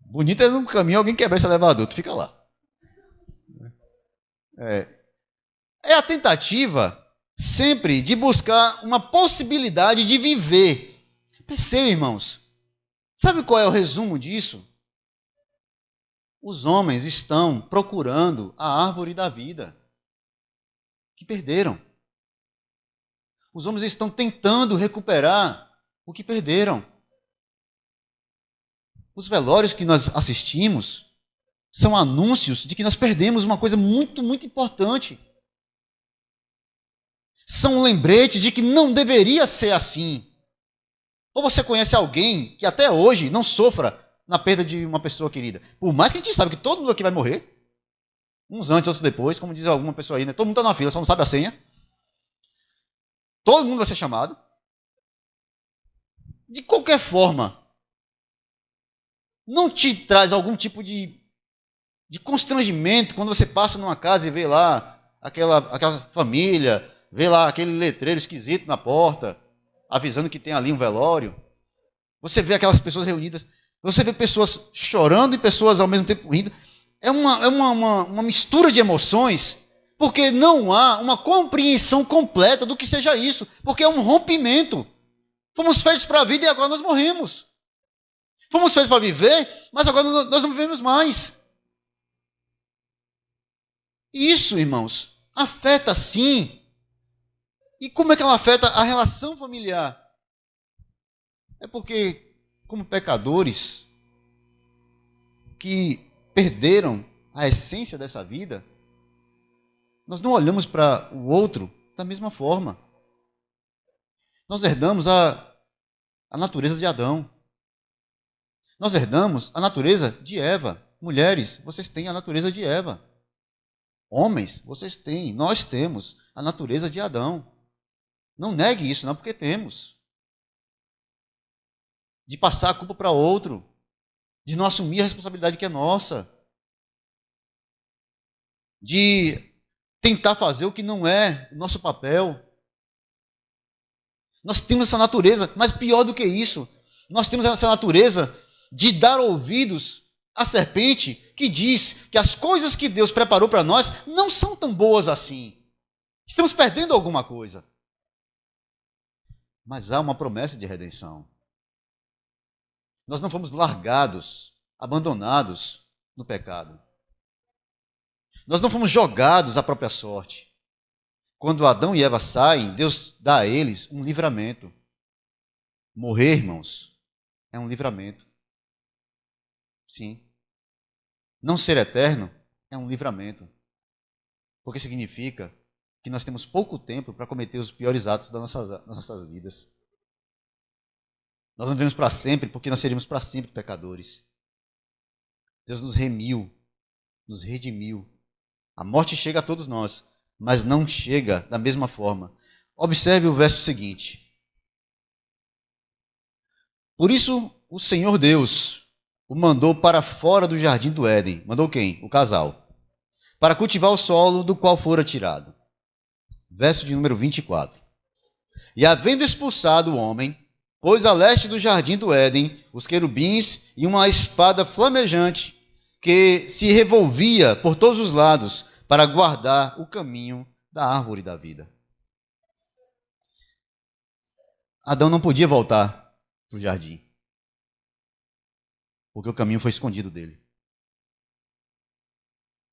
Bonito é no caminho alguém quebrar esse elevador, tu fica lá. É a tentativa sempre de buscar uma possibilidade de viver. Perceba, irmãos. Sabe qual é o resumo disso? Os homens estão procurando a árvore da vida que perderam. Os homens estão tentando recuperar o que perderam. Os velórios que nós assistimos são anúncios de que nós perdemos uma coisa muito, muito importante. São um lembrete de que não deveria ser assim. Ou você conhece alguém que até hoje não sofra na perda de uma pessoa querida? Por mais que a gente sabe que todo mundo aqui vai morrer, uns antes, outros depois, como diz alguma pessoa aí, né? Todo mundo está na fila, só não sabe a senha. Todo mundo vai ser chamado. De qualquer forma, não te traz algum tipo de constrangimento quando você passa numa casa e vê lá aquela família, vê lá aquele letreiro esquisito na porta, avisando que tem ali um velório. Você vê aquelas pessoas reunidas, você vê pessoas chorando e pessoas ao mesmo tempo rindo. É uma mistura de emoções, porque não há uma compreensão completa do que seja isso, porque é um rompimento. Fomos feitos para a vida e agora nós morremos. Fomos feitos para viver, mas agora nós não vivemos mais. E isso, irmãos, afeta sim. E como é que ela afeta a relação familiar? É porque, como pecadores que perderam a essência dessa vida, nós não olhamos para o outro da mesma forma. Nós herdamos a natureza de Adão. Nós herdamos a natureza de Eva. Mulheres, vocês têm a natureza de Eva. Homens, vocês têm, nós temos a natureza de Adão. Não negue isso, não, porque temos. De passar a culpa para outro, de não assumir a responsabilidade que é nossa, de tentar fazer o que não é o nosso papel. Nós temos essa natureza, mas pior do que isso, nós temos essa natureza de dar ouvidos à serpente que diz que as coisas que Deus preparou para nós não são tão boas assim. Estamos perdendo alguma coisa. Mas há uma promessa de redenção. Nós não fomos largados, abandonados no pecado. Nós não fomos jogados à própria sorte. Quando Adão e Eva saem, Deus dá a eles um livramento. Morrer, irmãos, é um livramento. Sim. Não ser eterno é um livramento. Porque significa que nós temos pouco tempo para cometer os piores atos das nossas vidas. Nós não vivemos para sempre, porque nós seremos para sempre pecadores. Deus nos remiu, nos redimiu. A morte chega a todos nós, mas não chega da mesma forma. Observe o verso seguinte. Por isso, o Senhor Deus o mandou para fora do jardim do Éden. Mandou quem? O casal. Para cultivar o solo do qual fora tirado. Verso de número 24. E havendo expulsado o homem, pôs a leste do jardim do Éden os querubins e uma espada flamejante que se revolvia por todos os lados para guardar o caminho da árvore da vida. Adão não podia voltar para o jardim, porque o caminho foi escondido dele.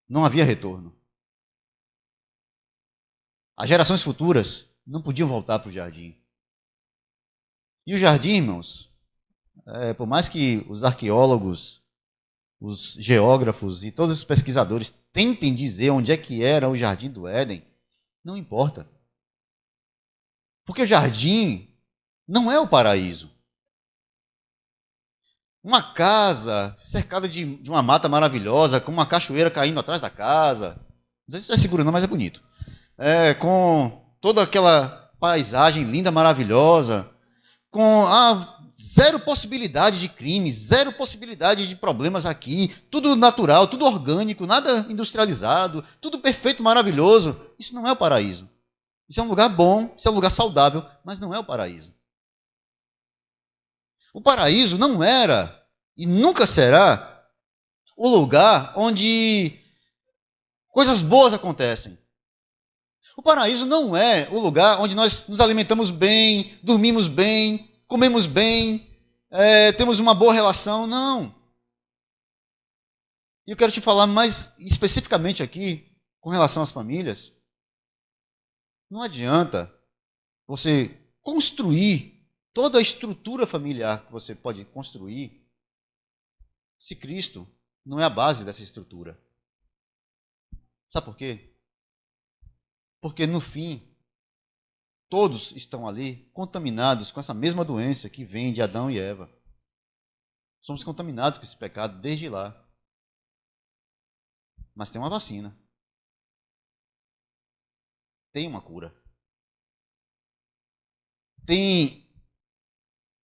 Não havia retorno. As gerações futuras não podiam voltar para o jardim. E o jardim, irmãos, por mais que os arqueólogos, os geógrafos e todos os pesquisadores tentem dizer onde é que era o jardim do Éden, não importa. Porque o jardim não é o paraíso. Uma casa cercada de uma mata maravilhosa, com uma cachoeira caindo atrás da casa. Não sei se é seguro não, mas é bonito. Com toda aquela paisagem linda, maravilhosa, com zero possibilidade de crimes, zero possibilidade de problemas aqui, tudo natural, tudo orgânico, nada industrializado, tudo perfeito, maravilhoso. Isso não é o paraíso. Isso é um lugar bom, isso é um lugar saudável, mas não é o paraíso. O paraíso não era e nunca será o lugar onde coisas boas acontecem. O paraíso não é o lugar onde nós nos alimentamos bem, dormimos bem, comemos bem, temos uma boa relação. Não. E eu quero te falar mais especificamente aqui, com relação às famílias. Não adianta você construir toda a estrutura familiar que você pode construir se Cristo não é a base dessa estrutura. Sabe por quê? Porque no fim, todos estão ali contaminados com essa mesma doença que vem de Adão e Eva. Somos contaminados com esse pecado desde lá. Mas tem uma vacina. Tem uma cura. Tem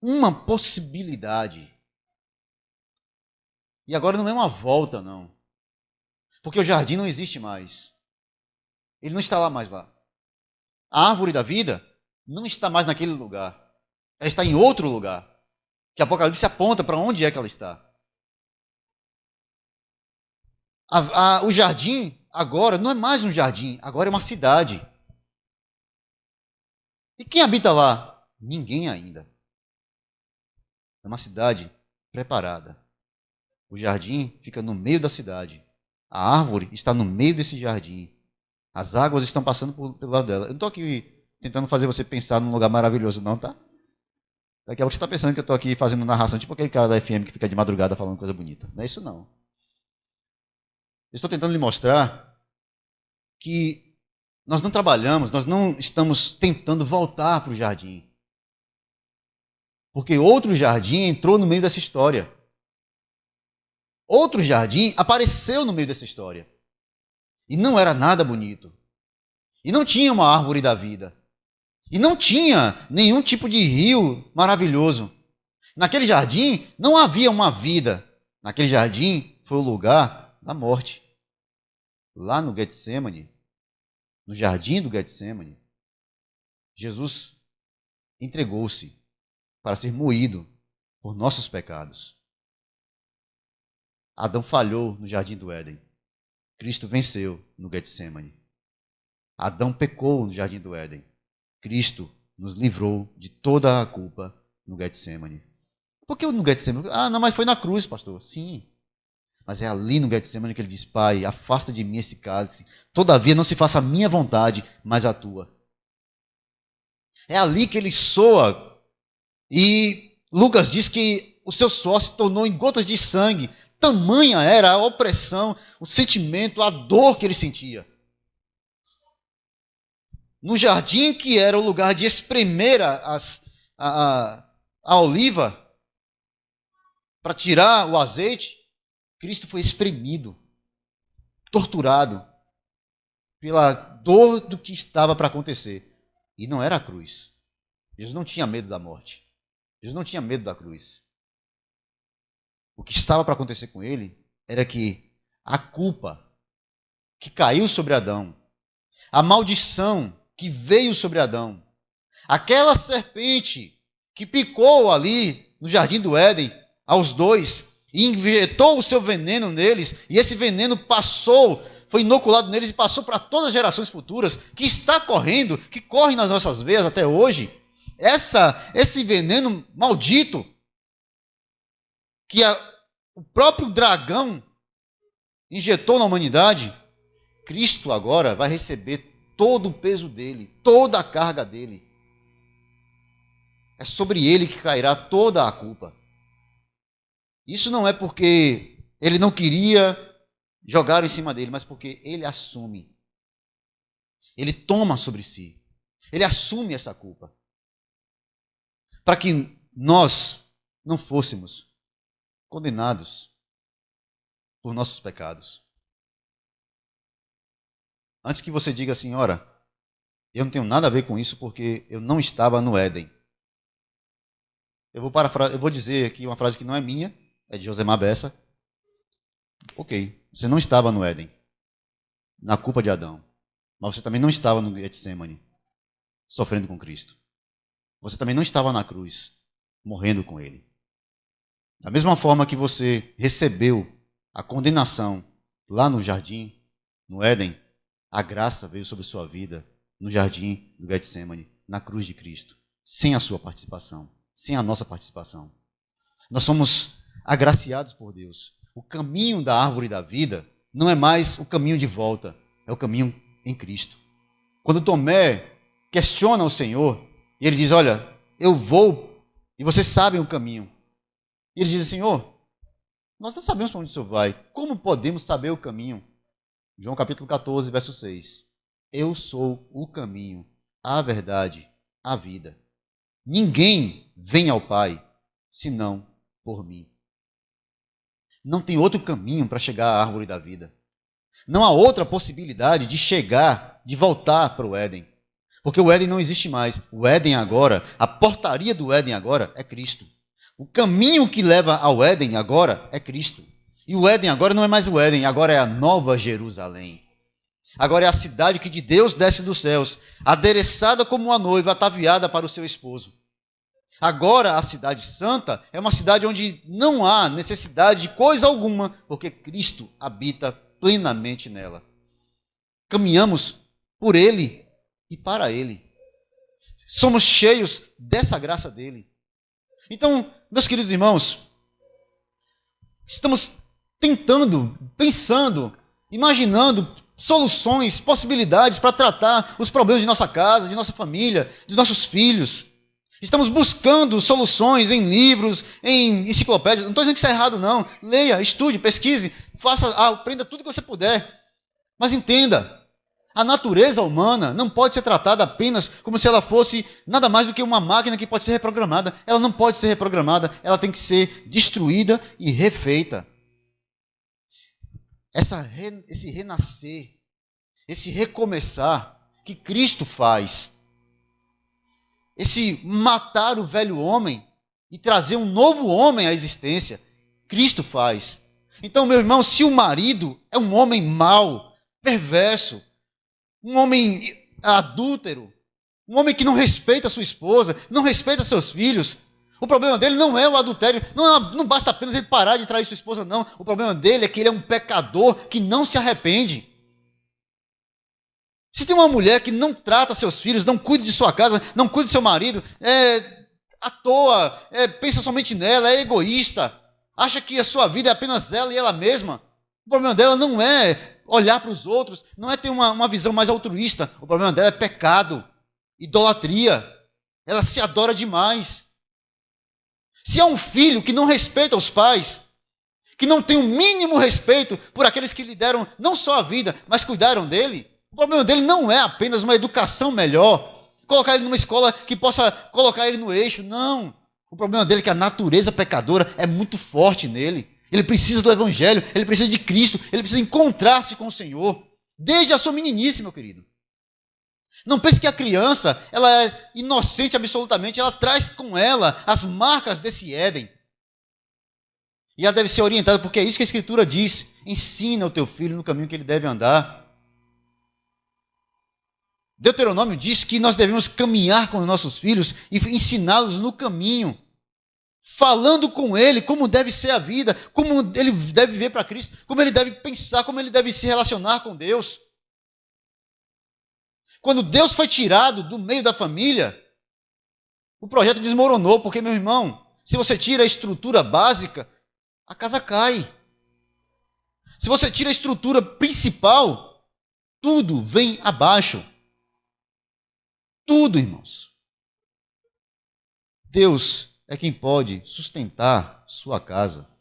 uma possibilidade. E agora não é uma volta, não. Porque o jardim não existe mais. Ele não está lá mais lá. A árvore da vida não está mais naquele lugar. Ela está em outro lugar. Que Apocalipse aponta para onde é que ela está. O jardim agora não é mais um jardim, agora é uma cidade. E quem habita lá? Ninguém ainda. É uma cidade preparada. O jardim fica no meio da cidade. A árvore está no meio desse jardim. As águas estão passando pelo lado dela. Eu não estou aqui tentando fazer você pensar num lugar maravilhoso, não, tá? Daqui a pouco você está pensando que eu estou aqui fazendo narração, tipo aquele cara da FM que fica de madrugada falando coisa bonita. Não é isso, não. Eu estou tentando lhe mostrar que nós não trabalhamos, nós não estamos tentando voltar para o jardim. Porque outro jardim entrou no meio dessa história. Outro jardim apareceu no meio dessa história. E não era nada bonito. E não tinha uma árvore da vida. E não tinha nenhum tipo de rio maravilhoso. Naquele jardim não havia uma vida. Naquele jardim foi o lugar da morte. Lá no Getsemane, no jardim do Getsemane, Jesus entregou-se para ser moído por nossos pecados. Adão falhou no jardim do Éden. Cristo venceu no Getsemane. Adão pecou no jardim do Éden. Cristo nos livrou de toda a culpa no Getsemane. Por que no Getsemane? Ah, não, mas foi na cruz, pastor. Sim. Mas é ali no Getsemane que ele diz: Pai, afasta de mim esse cálice. Todavia não se faça a minha vontade, mas a tua. É ali que ele soa. E Lucas diz que o seu suor se tornou em gotas de sangue. Tamanha era a opressão, o sentimento, a dor que ele sentia. No jardim, que era o lugar de espremer a oliva, para tirar o azeite, Cristo foi espremido, torturado, pela dor do que estava para acontecer. E não era a cruz. Jesus não tinha medo da morte. Jesus não tinha medo da cruz. O que estava para acontecer com ele era que a culpa que caiu sobre Adão, a maldição que veio sobre Adão, aquela serpente que picou ali no jardim do Éden aos dois e injetou o seu veneno neles, e esse veneno passou, foi inoculado neles e passou para todas as gerações futuras, que está correndo, que corre nas nossas veias até hoje. Esse veneno maldito que o próprio dragão injetou na humanidade, Cristo agora vai receber todo o peso dele, toda a carga dele. É sobre ele que cairá toda a culpa. Isso não é porque ele não queria jogar em cima dele, mas porque ele assume. Ele toma sobre si. Ele assume essa culpa. Para que nós não fôssemos condenados por nossos pecados. Antes que você diga assim, ora, eu não tenho nada a ver com isso porque eu não estava no Éden. Eu vou dizer aqui uma frase que não é minha, é de Josemar Bessa. Ok, você não estava no Éden, na culpa de Adão, mas você também não estava no Getsemane, sofrendo com Cristo. Você também não estava na cruz, morrendo com Ele. Da mesma forma que você recebeu a condenação lá no jardim, no Éden, a graça veio sobre sua vida no jardim do Getsemane, na cruz de Cristo, sem a sua participação, sem a nossa participação. Nós somos agraciados por Deus. O caminho da árvore da vida não é mais o caminho de volta, é o caminho em Cristo. Quando Tomé questiona o Senhor, e ele diz, olha, eu vou, e vocês sabem o caminho. E ele diz, Senhor, nós não sabemos para onde o Senhor vai. Como podemos saber o caminho? João capítulo 14, verso 6. Eu sou o caminho, a verdade, a vida. Ninguém vem ao Pai, senão por mim. Não tem outro caminho para chegar à árvore da vida. Não há outra possibilidade de chegar, de voltar para o Éden. Porque o Éden não existe mais. O Éden agora, a portaria do Éden agora é Cristo. O caminho que leva ao Éden agora é Cristo. E o Éden agora não é mais o Éden, agora é a Nova Jerusalém. Agora é a cidade que de Deus desce dos céus, adereçada como uma noiva ataviada para o seu esposo. Agora, a cidade santa é uma cidade onde não há necessidade de coisa alguma, porque Cristo habita plenamente nela. Caminhamos por Ele e para Ele. Somos cheios dessa graça dele. Então, meus queridos irmãos, estamos tentando, pensando, imaginando soluções, possibilidades para tratar os problemas de nossa casa, de nossa família, dos nossos filhos. Estamos buscando soluções em livros, em enciclopédias. Não estou dizendo que isso é errado, não. Leia, estude, pesquise, faça, aprenda tudo que você puder. Mas entenda, a natureza humana não pode ser tratada apenas como se ela fosse nada mais do que uma máquina que pode ser reprogramada. Ela não pode ser reprogramada, ela tem que ser destruída e refeita. Esse renascer, esse recomeçar que Cristo faz, esse matar o velho homem e trazer um novo homem à existência, Cristo faz. Então, meu irmão, se o marido é um homem mau, perverso, um homem adúltero, um homem que não respeita a sua esposa, não respeita seus filhos, o problema dele não é o adultério, não basta apenas ele parar de trair sua esposa, não. O problema dele é que ele é um pecador que não se arrepende. Se tem uma mulher que não trata seus filhos, não cuida de sua casa, não cuida do seu marido, é à toa, pensa somente nela, é egoísta, acha que a sua vida é apenas ela e ela mesma, o problema dela não é olhar para os outros, não é ter uma visão mais altruísta, o problema dela é pecado, idolatria, ela se adora demais. Se há um filho que não respeita os pais, que não tem o mínimo respeito por aqueles que lhe deram não só a vida, mas cuidaram dele, o problema dele não é apenas uma educação melhor, colocar ele numa escola que possa colocar ele no eixo, não. O problema dele é que a natureza pecadora é muito forte nele. Ele precisa do evangelho, ele precisa de Cristo, ele precisa encontrar-se com o Senhor, desde a sua meninice, meu querido. Não pense que a criança, ela é inocente absolutamente, ela traz com ela as marcas desse Éden. E ela deve ser orientada, porque é isso que a Escritura diz. Ensina o teu filho no caminho que ele deve andar. Deuteronômio diz que nós devemos caminhar com os nossos filhos e ensiná-los no caminho, falando com ele como deve ser a vida, como ele deve viver para Cristo, como ele deve pensar, como ele deve se relacionar com Deus. Quando Deus foi tirado do meio da família, o projeto desmoronou, porque, meu irmão, se você tira a estrutura básica, a casa cai. Se você tira a estrutura principal, tudo vem abaixo. Tudo, irmãos. Deus é quem pode sustentar sua casa.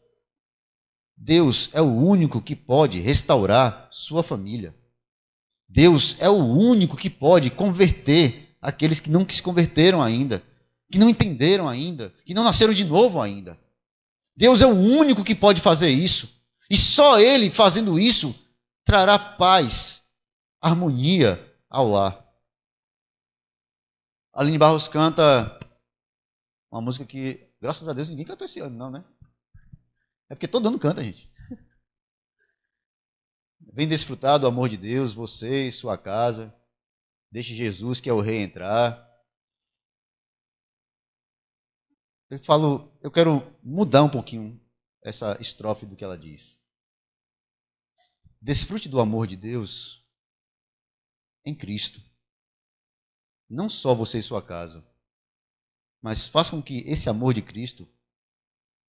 Deus é o único que pode restaurar sua família. Deus é o único que pode converter aqueles que não se converteram ainda, que não entenderam ainda, que não nasceram de novo ainda. Deus é o único que pode fazer isso. E só Ele, fazendo isso, trará paz, harmonia ao lar. Aline Barros canta uma música que, graças a Deus, ninguém cantou esse ano, não, né? É porque todo ano canta, gente. Vem desfrutar do amor de Deus, você e sua casa. Deixe Jesus, que é o rei, entrar. Eu quero mudar um pouquinho essa estrofe do que ela diz. Desfrute do amor de Deus em Cristo. Não só você e sua casa, mas faça com que esse amor de Cristo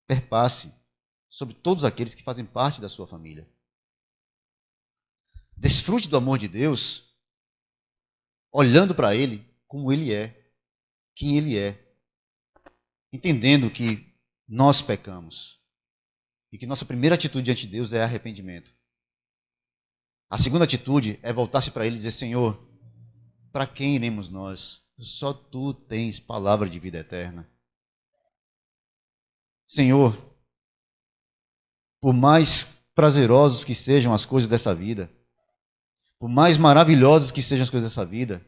perpasse sobre todos aqueles que fazem parte da sua família. Desfrute do amor de Deus olhando para Ele como Ele é, quem Ele é, entendendo que nós pecamos e que nossa primeira atitude diante de Deus é arrependimento. A segunda atitude é voltar-se para Ele e dizer: Senhor, para quem iremos nós? Só Tu tens palavra de vida eterna. Senhor, por mais prazerosos que sejam as coisas dessa vida, por mais maravilhosas que sejam as coisas dessa vida,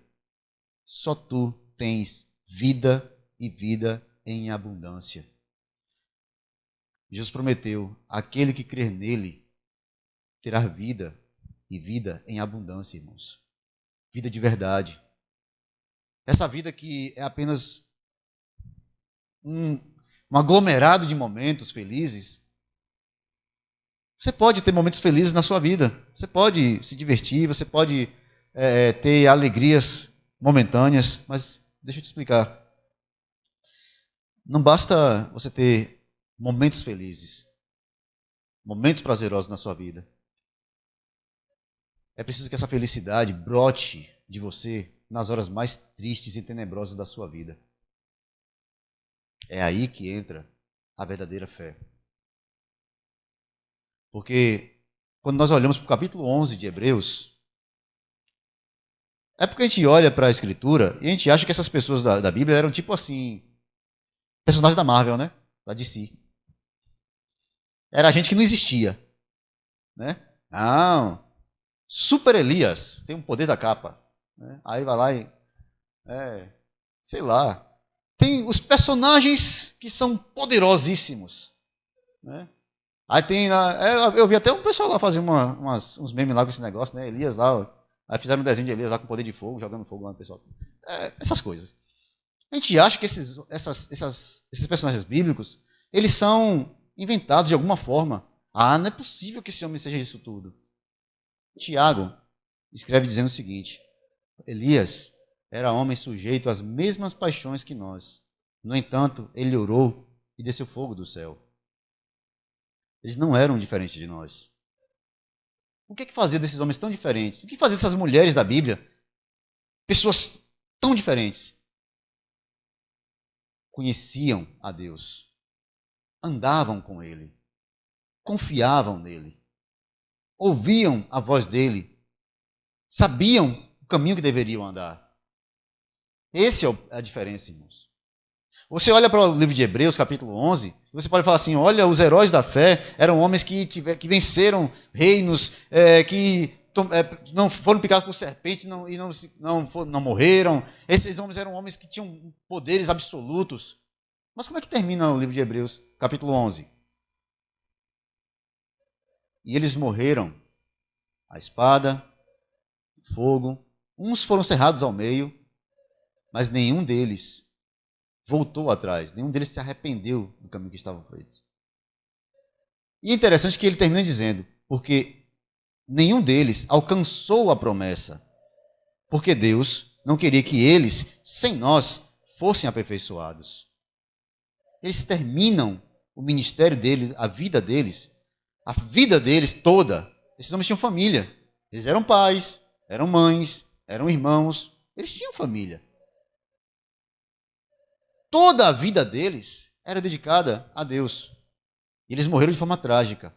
só Tu tens vida e vida em abundância. Jesus prometeu: aquele que crer nele terá vida e vida em abundância, irmãos. Vida de verdade. Essa vida que é apenas um, um aglomerado de momentos felizes. Você pode ter momentos felizes na sua vida. Você pode se divertir, você pode ter alegrias momentâneas, mas deixa eu te explicar. Não basta você ter momentos felizes, momentos prazerosos na sua vida. É preciso que essa felicidade brote de você nas horas mais tristes e tenebrosas da sua vida. É aí que entra a verdadeira fé. Porque quando nós olhamos para o capítulo 11 de Hebreus, é porque a gente olha para a Escritura e a gente acha que essas pessoas da Bíblia eram tipo assim, personagens da Marvel, né? Da DC. Era gente que não existia, né? Não. Super Elias tem um poder da capa. Né? Aí vai lá e... sei lá. Tem os personagens que são poderosíssimos. Né? Aí tem lá... eu vi até um pessoal lá fazer uns memes lá com esse negócio, né? Elias lá... Aí fizeram um desenho de Elias lá com poder de fogo, jogando fogo lá no pessoal. Essas coisas. A gente acha que esses personagens bíblicos, eles são inventados de alguma forma. Ah, não é possível que esse homem seja isso tudo. Tiago escreve dizendo o seguinte: Elias era homem sujeito às mesmas paixões que nós. No entanto, ele orou e desceu fogo do céu. Eles não eram diferentes de nós. O que fazer desses homens tão diferentes? O que fazer dessas mulheres da Bíblia? Pessoas tão diferentes. Conheciam a Deus. Andavam com Ele. Confiavam nele. Ouviam a voz dele. Sabiam o caminho que deveriam andar. Essa é a diferença, irmãos. Você olha para o livro de Hebreus, capítulo 11, você pode falar assim, olha, os heróis da fé eram homens que venceram reinos, que não foram picados por serpentes não morreram. Esses homens eram homens que tinham poderes absolutos. Mas como é que termina o livro de Hebreus, capítulo 11? E eles morreram a espada, o fogo, uns foram cerrados ao meio, mas nenhum deles voltou atrás, nenhum deles se arrependeu do caminho que estavam feitos. E é interessante que ele termina dizendo, porque nenhum deles alcançou a promessa, porque Deus não queria que eles, sem nós, fossem aperfeiçoados. Eles terminam o ministério deles, a vida deles toda. Esses homens tinham família. Eles eram pais, eram mães, eram irmãos, eles tinham família. Toda a vida deles era dedicada a Deus. E eles morreram de forma trágica.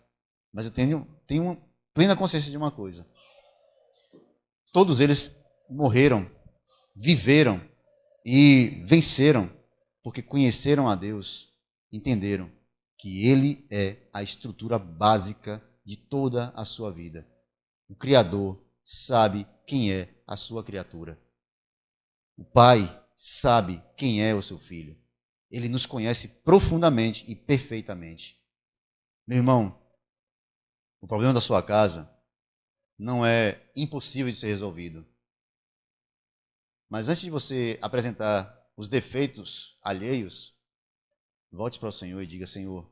Mas eu tenho plena consciência de uma coisa. Todos eles morreram, viveram e venceram, porque conheceram a Deus, entenderam que Ele é a estrutura básica de toda a sua vida. O Criador sabe quem é a sua criatura. O Pai sabe quem é o seu filho. Ele nos conhece profundamente e perfeitamente. Meu irmão, o problema da sua casa não é impossível de ser resolvido. Mas antes de você apresentar os defeitos alheios, volte para o Senhor e diga, Senhor,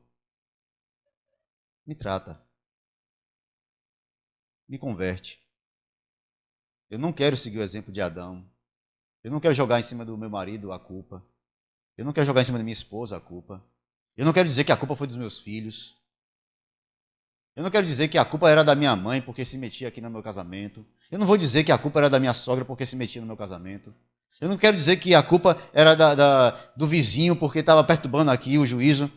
me trata. Me converte. Eu não quero seguir o exemplo de Adão. Eu não quero jogar em cima do meu marido a culpa. Eu não quero jogar em cima da minha esposa a culpa. Eu não quero dizer que a culpa foi dos meus filhos. Eu não quero dizer que a culpa era da minha mãe porque se metia aqui no meu casamento. Eu não vou dizer que a culpa era da minha sogra porque se metia no meu casamento. Eu não quero dizer que a culpa era do vizinho porque estava perturbando aqui o juízo.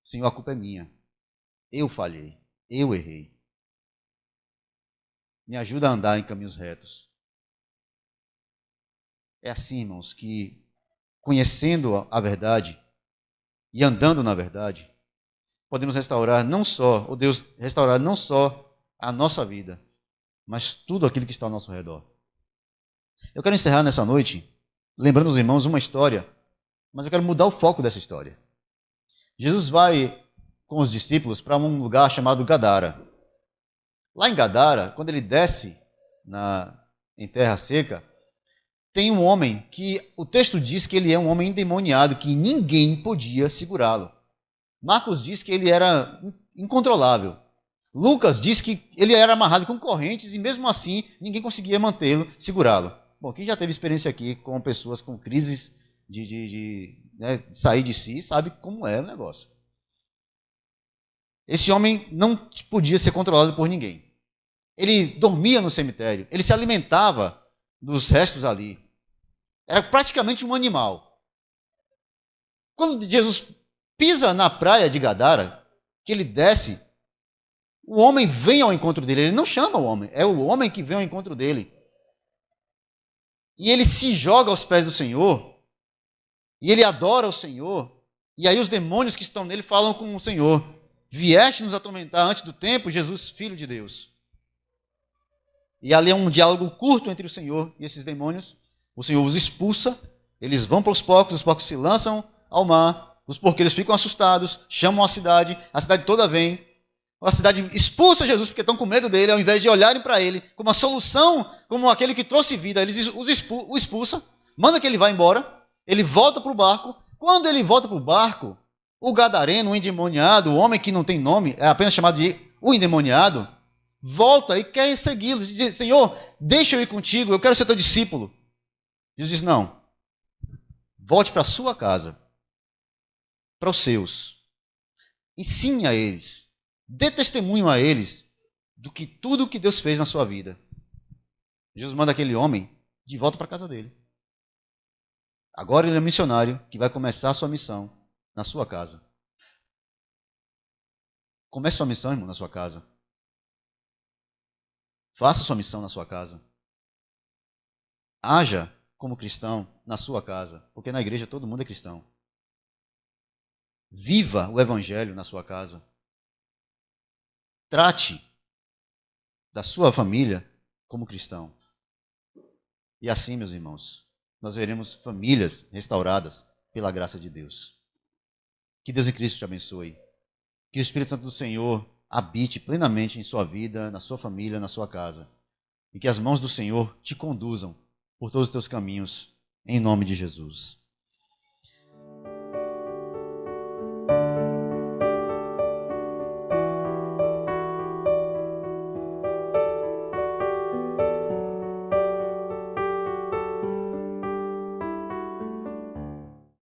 Senhor, a culpa é minha. Eu falhei. Eu errei. Me ajuda a andar em caminhos retos. É assim, irmãos, que conhecendo a verdade e andando na verdade, podemos restaurar não só, ou Deus restaurar não só a nossa vida, mas tudo aquilo que está ao nosso redor. Eu quero encerrar nessa noite, lembrando aos irmãos uma história, mas eu quero mudar o foco dessa história. Jesus vai com os discípulos para um lugar chamado Gadara. Lá em Gadara, quando ele desce em terra seca, tem um homem que o texto diz que ele é um homem endemoniado, que ninguém podia segurá-lo. Marcos diz que ele era incontrolável. Lucas diz que ele era amarrado com correntes e mesmo assim ninguém conseguia mantê-lo, segurá-lo. Bom, quem já teve experiência aqui com pessoas com crises de sair de si, sabe como é o negócio. Esse homem não podia ser controlado por ninguém. Ele dormia no cemitério, ele se alimentava dos restos ali. Era praticamente um animal. Quando Jesus pisa na praia de Gadara, que ele desce, o homem vem ao encontro dele. Ele não chama o homem, é o homem que vem ao encontro dele. E ele se joga aos pés do Senhor, e ele adora o Senhor. E aí os demônios que estão nele falam com o Senhor: vieste nos atormentar antes do tempo, Jesus, Filho de Deus. E ali é um diálogo curto entre o Senhor e esses demônios. O Senhor os expulsa, eles vão para os porcos se lançam ao mar, os porqueiros ficam assustados, chamam a cidade toda vem. A cidade expulsa Jesus porque estão com medo dele, ao invés de olharem para ele como a solução, como aquele que trouxe vida, eles o expulsam, manda que ele vá embora, ele volta para o barco. Quando ele volta para o barco, o gadareno, o endemoniado, o homem que não tem nome, é apenas chamado de o endemoniado, volta e quer segui-lo. Diz: Senhor, deixa eu ir contigo, eu quero ser teu discípulo. Jesus diz: não, volte para a sua casa, para os seus, ensine a eles, dê testemunho a eles do que tudo o que Deus fez na sua vida. Jesus manda aquele homem de volta para a casa dele. Agora ele é missionário que vai começar a sua missão na sua casa. Comece sua missão, irmão, na sua casa. Faça sua missão na sua casa. Haja como cristão na sua casa, porque na igreja todo mundo é cristão. Viva o evangelho na sua casa. Trate da sua família como cristão. E assim, meus irmãos, nós veremos famílias restauradas pela graça de Deus. Que Deus em Cristo te abençoe. Que o Espírito Santo do Senhor habite plenamente em sua vida, na sua família, na sua casa. E que as mãos do Senhor te conduzam por todos os teus caminhos, em nome de Jesus.